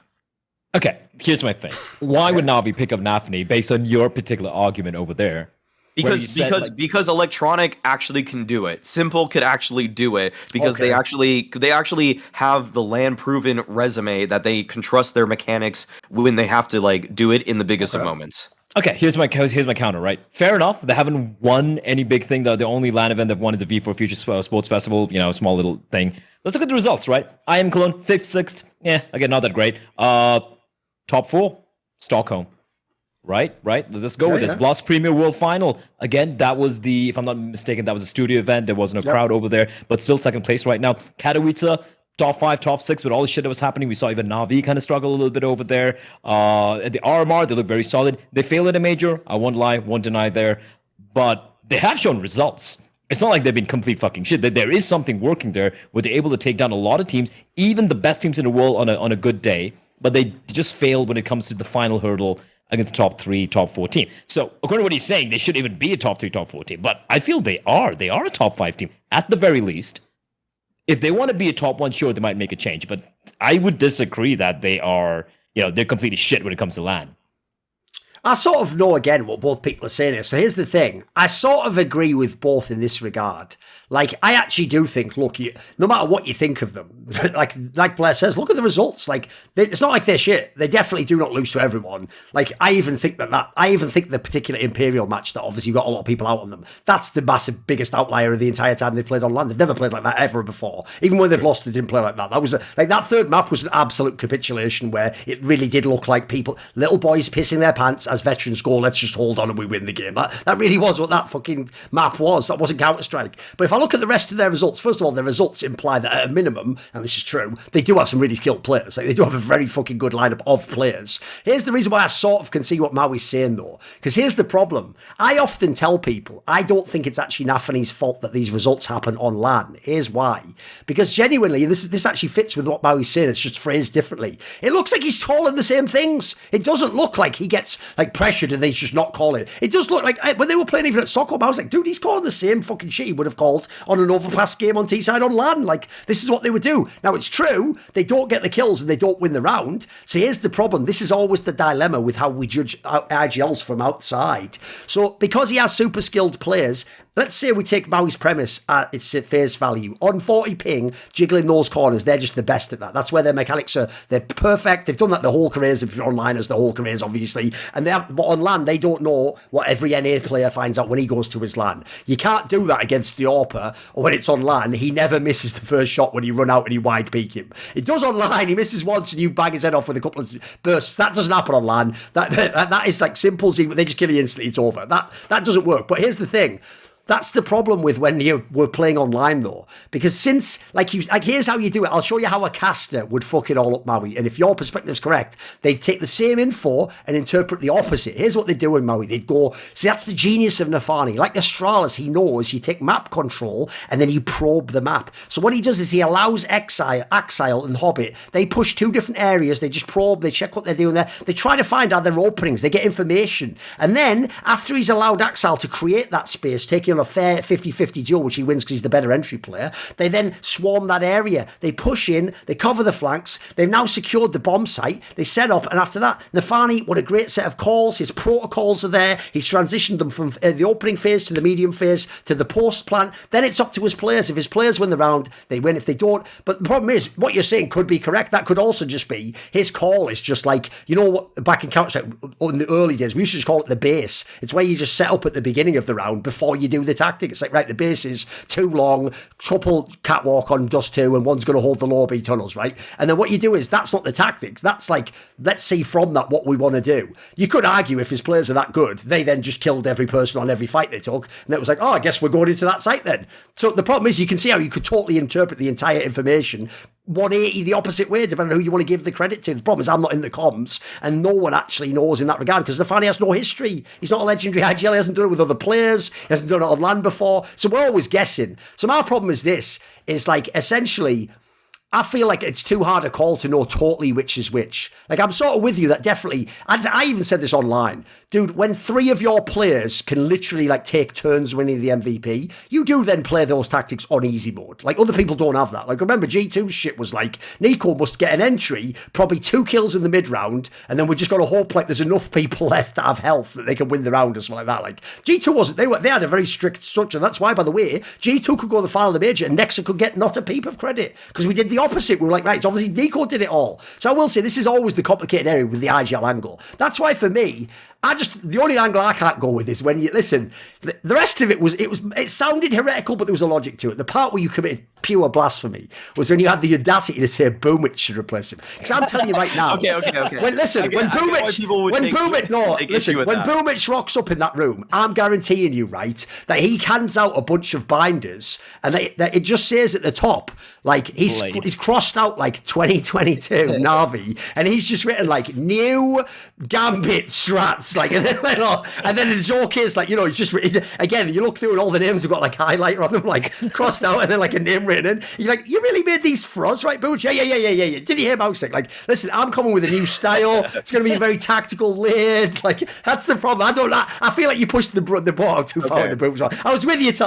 Okay, here's my thing. Why would Na'Vi pick up nafany based on your particular argument over there? Because Electronic actually can do it. Simple could actually do it, because they actually have the LAN proven resume that they can trust their mechanics when they have to, like, do it in the biggest of moments. Okay, here's my counter, right? Fair enough. They haven't won any big thing. The only LAN event they've won is the V4 Future Sports Festival, small little thing. Let's look at the results, right? I am Cologne, 5th, 6th. Yeah, again, not that great. Top 4, Stockholm. Right. Let's go with this. Blast Premier World Final. Again, that was if I'm not mistaken, that was a studio event. There wasn't a crowd over there, but still 2nd place right now. Katowice, top 5, top 6, with all the shit that was happening. We saw even Na'Vi kind of struggle a little bit over there. At the RMR, they look very solid. They failed at a major. I won't lie, won't deny there. But they have shown results. It's not like they've been complete fucking shit. There is something working there where they're able to take down a lot of teams, even the best teams in the world on a good day. But they just failed when it comes to the final hurdle against the top 3, top 4 team. So, according to what he's saying, they should even be a top 3, top 4 team. But I feel they are. They are a top 5 team, at the very least. If they want to be a top 1, sure, they might make a change. But I would disagree that they are, they're completely shit when it comes to LAN. I sort of know, again, what both people are saying here. So here's the thing. I sort of agree with both in this regard. Like, I actually do think, look, no matter what you think of them, like Blair says, look at the results. Like, it's not like they're shit. They definitely do not lose to everyone. Like, I even think the particular Imperial match that obviously got a lot of people out on them, that's the massive biggest outlier of the entire time they've played on LAN. They've never played like that ever before. Even when they've lost, they didn't play like that. That was that 3rd map was an absolute capitulation where it really did look like little boys pissing their pants as veterans go, let's just hold on and we win the game. That really was what that fucking map was. That wasn't Counter-Strike. But if I look at the rest of their results, first of all, their results imply that at a minimum, and this is true, they do have some really skilled players. Like, they do have a very fucking good lineup of players. Here's the reason why I sort of can see what Maui's saying, though. Because here's the problem. I often tell people, I don't think it's actually nafany's fault that these results happen on LAN. Here's why. Because genuinely, this actually fits with what Maui's saying, it's just phrased differently. It looks like he's calling the same things. It doesn't look like he gets, like pressured and they just not call it. It does look like when they were playing even at Stockholm, I was like, dude, he's calling the same fucking shit he would have called on an overpass game on Teesside on land. Like, this is what they would do. Now, it's true, they don't get the kills and they don't win the round. So here's the problem. This is always the dilemma with how we judge IGLs from outside. So because he has super skilled players, let's say we take Maui's premise at its face value. On 40 ping, jiggling those corners, they're just the best at that. That's where their mechanics are. They're perfect. They've done that the whole careers, if you're online as the whole careers, obviously. And but on land, they don't know what every NA player finds out when he goes to his land. You can't do that against the AWPer, or when it's on land, he never misses the first shot when you run out and you wide peek him. It does online, he misses once and you bang his head off with a couple of bursts. That doesn't happen on land. That is like simple, they just kill you instantly, it's over. That doesn't work. But here's the thing. That's the problem with when you were playing online, though. Because since, here's how you do it. I'll show you how a caster would fuck it all up, Maui. And if your perspective's correct, they'd take the same info and interpret the opposite. Here's what they do in Maui. They'd go, see, that's the genius of Nafany. Like Astralis, he knows you take map control and then you probe the map. So what he does is he allows Exile and Hobbit. They push two different areas. They just probe. They check what they're doing there. They try to find out their openings. They get information. And then, after he's allowed Exile to create that space, taking a fair 50-50 duel, which he wins because he's the better entry player, they then swarm that area. They push in, they cover the flanks, they've now secured the bomb site, they set up, and after that, Nafany, what a great set of calls, his protocols are there, he's transitioned them from the opening phase to the medium phase to the post plant, then it's up to his players. If his players win the round, they win. If they don't, but the problem is, what you're saying could be correct, that could also just be, his call is just like, you know what, back in Counter-Strike, in the early days, we used to just call it the base. It's where you just set up at the beginning of the round before you do the tactic. It's like, right, the base is too long, couple catwalk on dust 2, and one's going to hold the lower B tunnels, right? And then what you do is, that's not the tactics. That's like, let's see from that what we want to do. You could argue if his players are that good, they then just killed every person on every fight they took, and it was like, oh, I guess we're going into that site then. So the problem is, you can see how you could totally interpret the entire information 180 the opposite way, depending on who you want to give the credit to. The problem is I'm not in the comms, and no one actually knows in that regard, because Nafany has no history. He's not a legendary IGL. He hasn't done it with other players. He hasn't done it on land before. So we're always guessing. So my problem is this, is like, essentially, I feel like it's too hard a call to know totally which is which. Like, I'm sort of with you that definitely, I even said this online, dude, when 3 of your players can literally like take turns winning the MVP, you do then play those tactics on easy mode. Like, other people don't have that. Like, remember G2's shit was like, Nico must get an entry, probably 2 kills in the mid round, and then we just got to hope like there's enough people left that have health that they can win the round or something like that. Like, G2 wasn't, they had a very strict structure. That's why, by the way, G2 could go to the final of the major and Nexa could get not a peep of credit, because we did the opposite. We were like, right, it's obviously Nico did it all. So I will say, this is always the complicated area with the IGL angle. That's why for me, the only angle I can't go with is when you listen. The rest of it sounded heretical, but there was a logic to it. The part where you committed pure blasphemy was when you had the audacity to say Boomich should replace him. Because I'm telling you right now. Okay. When Boomich rocks up in that room, I'm guaranteeing you, right, that he hands out a bunch of binders, and that it just says at the top, like he's crossed out like 2022 Navi, and he's just written like new Gambit strats. Like, and then in your case, like, you know, it's just, again, you look through and all the names have got like highlighter on them, like crossed out, and then like a name written in. You're like, you really made these for us, right, Booch? Yeah. Did you hear Mauisnake? Like, listen, I'm coming with a new style. It's going to be very tactical laid. Like, that's the problem. I feel like you pushed the ball too far with the Booch. I was with you to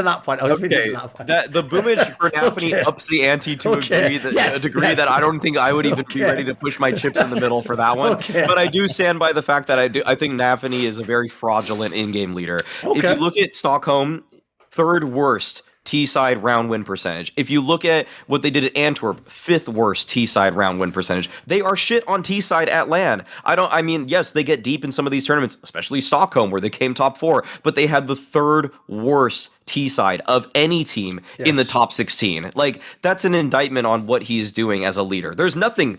that point. The Boomich for Nafany ups the ante to a degree that I don't think I would even be ready to push my chips in the middle for that one. But I do stand by the fact that I think Nafany is a very fraudulent in-game leader. If you look at Stockholm, 3rd worst T-side round win percentage. If you look at what they did at Antwerp, 5th worst T-side round win percentage. They are shit on T-side at LAN. Yes, they get deep in some of these tournaments, especially Stockholm, where they came top 4, but they had the 3rd worst T-side of any team in the top 16. Like, that's an indictment on what he's doing as a leader.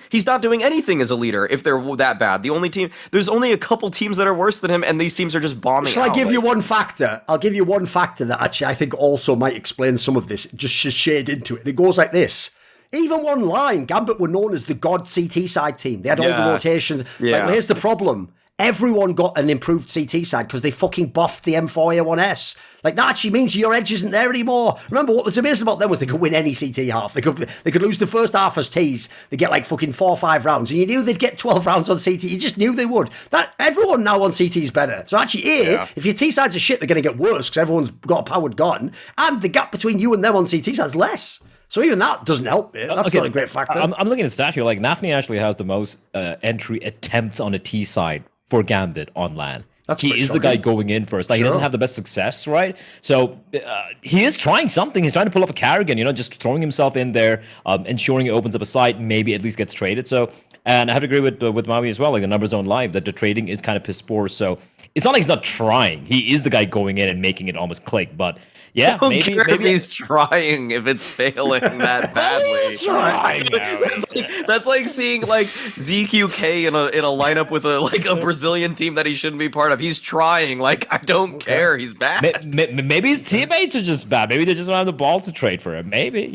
He's not doing anything as a leader if they're that bad. There's only a couple teams that are worse than him, and these teams are just bombing out. Shall I give you one factor? I'll give you one factor that actually I think also might explain some of this, just shade into it. And it goes like this. Even one line, Gambit were known as the God CT side team. They had all the rotations. Yeah. Like, well, here's the problem. everyone got an improved CT side because they fucking buffed the M4A1S. Like, that actually means your edge isn't there anymore. Remember, what was amazing about them was they could win any CT half. They could lose the first half as Ts. They get like fucking 4 or 5 rounds, and you knew they'd get 12 rounds on CT. You just knew they would. That everyone now on CT is better. So actually, if your T sides are shit, they're going to get worse because everyone's got a powered gun, and the gap between you and them on CT sides less. So even that doesn't help it. That's not a great factor. I'm looking at the stat here. Like, nafany actually has the most entry attempts on a T side for Gambit on LAN. He is the guy going in first. Like, he doesn't have the best success, right? So he is trying something. He's trying to pull off a karrigan, just throwing himself in there, ensuring it opens up a site, maybe at least gets traded. So, and I have to agree with Maui as well. Like, the numbers don't lie, that the trading is kind of piss poor. So it's not like he's not trying. He is the guy going in and making it almost click. But yeah, maybe if he's trying, if it's failing that badly. That's like seeing like ZQK in a lineup with a Brazilian team that he shouldn't be part of. He's trying. Like, I don't care. He's bad. Maybe his teammates are just bad. Maybe they just don't have the balls to trade for him. Maybe,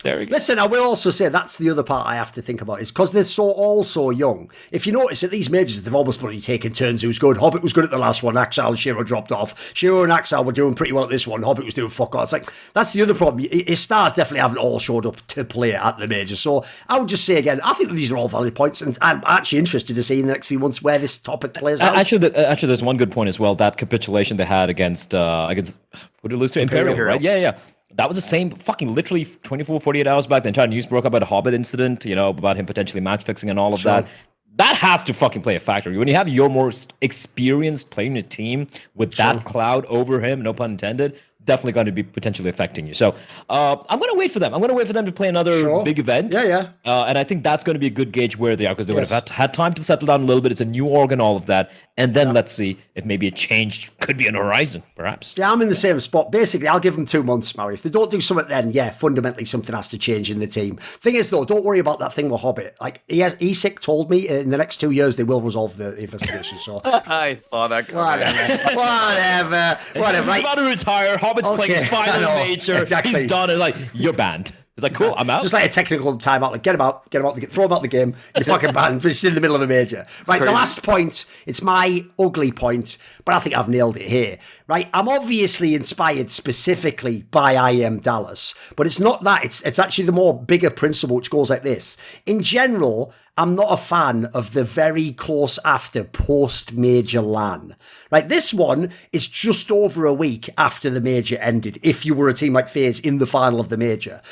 there we go. Listen, I will also say that's the other part I have to think about is because they're all so young. If you notice at these majors, they've almost bloody taken turns who's good. Hobbit was good at the last one. Axel and Shiro dropped off. Shiro and Axel were doing pretty well at this one. Hobbit was doing fuck all. It's like, that's the other problem. His stars definitely haven't all showed up to play at the major. So I would just say again, I think that these are all valid points, and I'm actually interested to see in the next few months where this topic plays out. Actually, there's one good point as well. That capitulation they had against what did it lose to? Imperial, right? Yeah. That was the same fucking literally 24, 48 hours back. The entire news broke up about a Hobbit incident, about him potentially match fixing and all of that. That has to fucking play a factor. When you have your more experienced player in a team with that cloud over him, no pun intended, definitely going to be potentially affecting you. So I'm going to wait for them. I'm going to wait for them to play another big event. Yeah. And I think that's going to be a good gauge where they are, because they would have had time to settle down a little bit. It's a new org and all of that. And then let's see if maybe a change could be on the horizon, perhaps. Yeah, I'm in the same spot. Basically, I'll give them 2 months, Maui. If they don't do something then, fundamentally something has to change in the team. Thing is, though, don't worry about that thing with Hobbit. Like, ESIC told me in the next 2 years they will resolve the investigation. So I saw that coming. Whatever. He's about to retire. Hobbit's playing his final major. Exactly. He's done it. Like, you're banned. It's like, cool, I'm out. Just like a technical timeout. Like, get him out, throw him out the game. You're fucking banned. We're still in the middle of a major. Right, the last point, it's my ugly point, but I think I've nailed it here. Right, I'm obviously inspired specifically by IM Dallas, but it's not that. It's actually the more bigger principle, which goes like this. In general, I'm not a fan of the very close after post-major LAN. Right, this one is just over a week after the major ended, if you were a team like FaZe in the final of the major.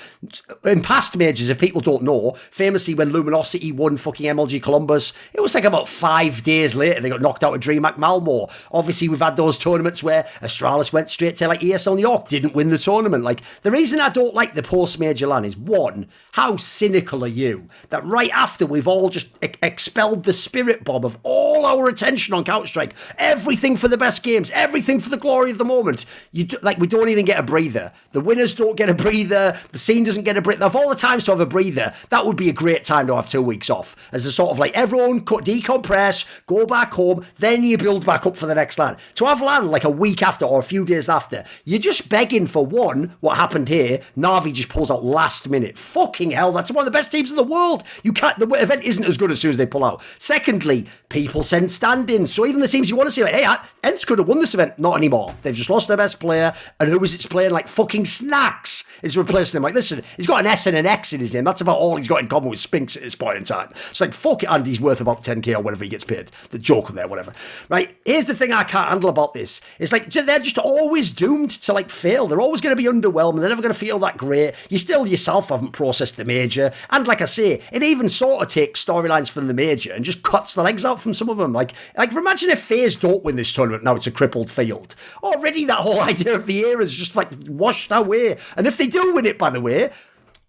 In past majors, if people don't know, famously when Luminosity won fucking MLG Columbus, it was like about 5 days later they got knocked out of DreamHack Malmo. Obviously, we've had those tournaments where Astralis went straight to like ESL New York, didn't win the tournament. Like, the reason I don't like the post-major LAN is, one, how cynical are you that right after we've all just expelled the spirit bomb of all our attention on Counter-Strike, everything for the best games, everything for the glory of the moment, we don't even get a breather. The winners don't get a breather, the scene doesn't get a breather. Of all the times to have a breather, that would be a great time to have 2 weeks off, as a sort of like everyone decompress, go back home, then you build back up for the next LAN. To have LAN like a week after or a few days after, you're just begging for, one, what happened here, Na'Vi just pulls out last minute. Fucking hell, that's one of the best teams in the world. The event isn't as good as soon as they pull out. Secondly, people send stand-ins, so even the teams you want to see, like, hey, Ents could have won this event, not anymore. They've just lost their best player, and who is it's playing? Like fucking Snacks is replacing him. Like, listen, he's got an S and an X in his name. That's about all he's got in common with Spinks at this point in time. It's like, fuck it, Andy's worth about 10k or whatever he gets paid. The joke there, whatever. Right, here's the thing I can't handle about this. It's like, they're just always doomed to like fail. They're always going to be underwhelming. They're never going to feel that great. You still yourself haven't processed the major. And like I say, it even sort of takes storylines from the major and just cuts the legs out from some of them. Like imagine if FaZe don't win this tournament, now it's a crippled field. Already that whole idea of the era is just like washed away. And if they do win it, by the way,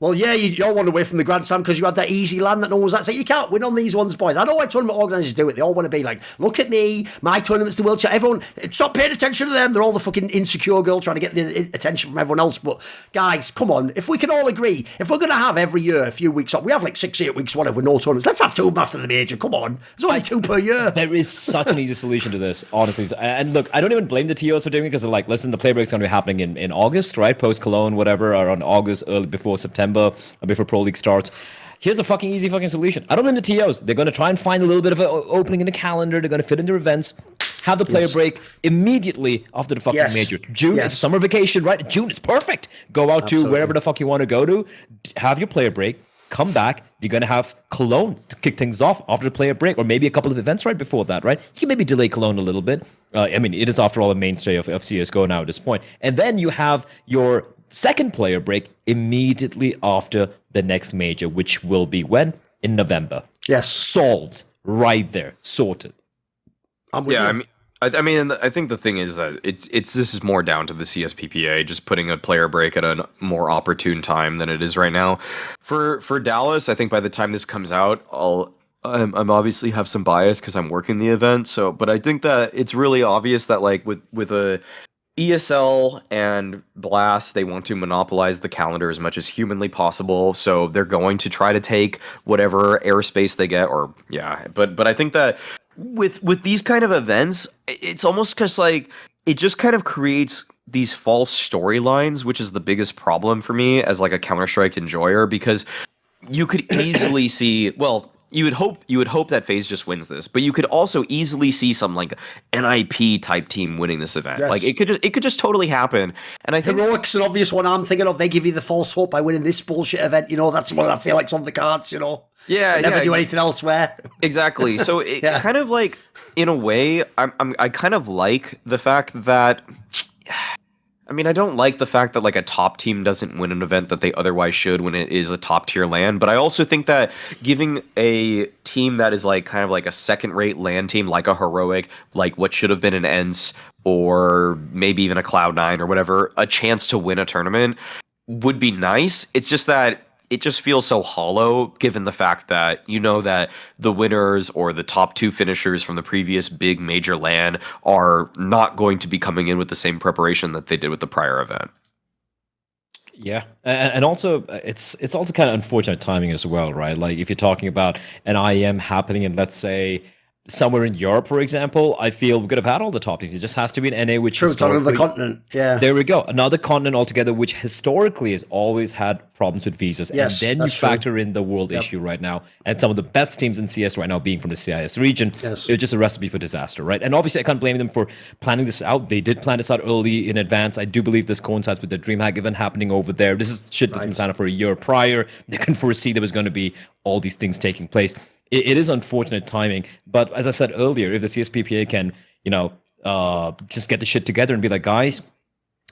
well, yeah, you're one away from the Grand Slam because you had that easy LAN that no one was at. So you can't win on these ones, boys. I know why tournament organisers do it. They all want to be like, look at me, my tournament's the world champ. Everyone, stop paying attention to them. They're all the fucking insecure girl trying to get the attention from everyone else. But guys, come on. If we can all agree, if we're going to have every year a few weeks off, we have like 6, 8 weeks, whatever, with no tournaments. Let's have 2 of them after the major. Come on. There's only 2 per year. There is such an easy solution to this, honestly. And look, I don't even blame the TOs for doing it because they're like, listen, the playbreak's going to be happening in August, right? Post Cologne, whatever, or on August, early before September, before Pro League starts. Here's a fucking easy fucking solution. I don't blame the TOs. They're going to try and find a little bit of an opening in the calendar. They're going to fit in their events. Have the player break immediately after the fucking major. June is summer vacation, right? June is perfect. Go out to wherever the fuck you want to go to. Have your player break. Come back. You're going to have Cologne to kick things off after the player break, or maybe a couple of events right before that, right? You can maybe delay Cologne a little bit. I mean, it is after all a mainstay of CSGO now at this point. And then you have your second player break immediately after the next major, which will be when? In November. Yes. Solved. Right there. Sorted. I mean, I think the thing is that this is more down to the CSPPA just putting a player break at a more opportune time than it is right now. For Dallas, I think by the time this comes out, I'm obviously have some bias because I'm working the event. But I think that it's really obvious that like with a ESL and Blast, they want to monopolize the calendar as much as humanly possible. So they're going to try to take whatever airspace they get, But I think that with these kind of events, it's almost just like it just kind of creates these false storylines, which is the biggest problem for me as like a Counter-Strike enjoyer, because you could easily see, well, you would hope that FaZe just wins this, but you could also easily see some like NIP type team winning this event. Yes. Like it could just totally happen. And I think Heroic's an obvious one I'm thinking of. They give you the false hope by winning this bullshit event. That's what I feel like's on the cards. Yeah, never do anything elsewhere. Exactly. So it kind of like, in a way, I kind of like the fact that. I mean, I don't like the fact that like a top team doesn't win an event that they otherwise should when it is a top tier LAN, but I also think that giving a team that is like kind of like a second rate LAN team, like a Heroic, like what should have been an ENCE or maybe even a Cloud9 or whatever, a chance to win a tournament would be nice. It's just that it just feels so hollow given the fact that that the winners or the top two finishers from the previous big major LAN are not going to be coming in with the same preparation that they did with the prior event. Yeah, and also it's also kind of unfortunate timing as well, right? Like if you're talking about an IEM happening in, let's say, somewhere in Europe, for example, I feel we could have had all the top teams. It just has to be an NA, which true, it's on another continent. Yeah, there we go, another continent altogether, which historically has always had problems with visas. Yes, and then you factor in the world issue right now, and some of the best teams in CS right now being from the CIS region. Yes. It's just a recipe for disaster, right? And obviously, I can't blame them for planning this out. They did plan this out early in advance. I do believe this coincides with the DreamHack event happening over there. This is shit that's been planned for a year prior. They couldn't foresee there was going to be all these things taking place. It is unfortunate timing, but as I said earlier, if the CSPPA can, just get the shit together and be like, guys,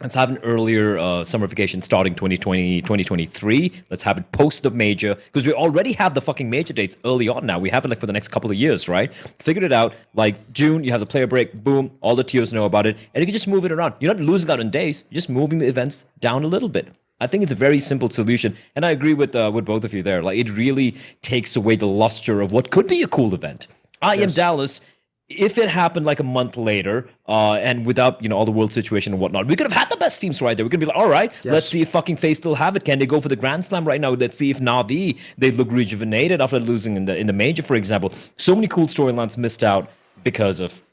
let's have an earlier summer vacation starting 2020, 2023. Let's have it post the major, because we already have the fucking major dates early on now. We have it like for the next couple of years, right? Figured it out. Like June, you have the player break, boom, all the TOs know about it, and you can just move it around. You're not losing out on days, you're just moving the events down a little bit. I think it's a very simple solution, and I agree with both of you there. Like, it really takes away the luster of what could be a cool event. I am Dallas. If it happened like a month later, and without all the world situation and whatnot, we could have had the best teams right there. We could be like, all right, let's see if fucking FaZe still have it. Can they go for the Grand Slam right now? Let's see if Na'Vi, they look rejuvenated after losing in the major, for example. So many cool storylines missed out because of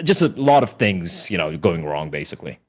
just a lot of things, going wrong, basically.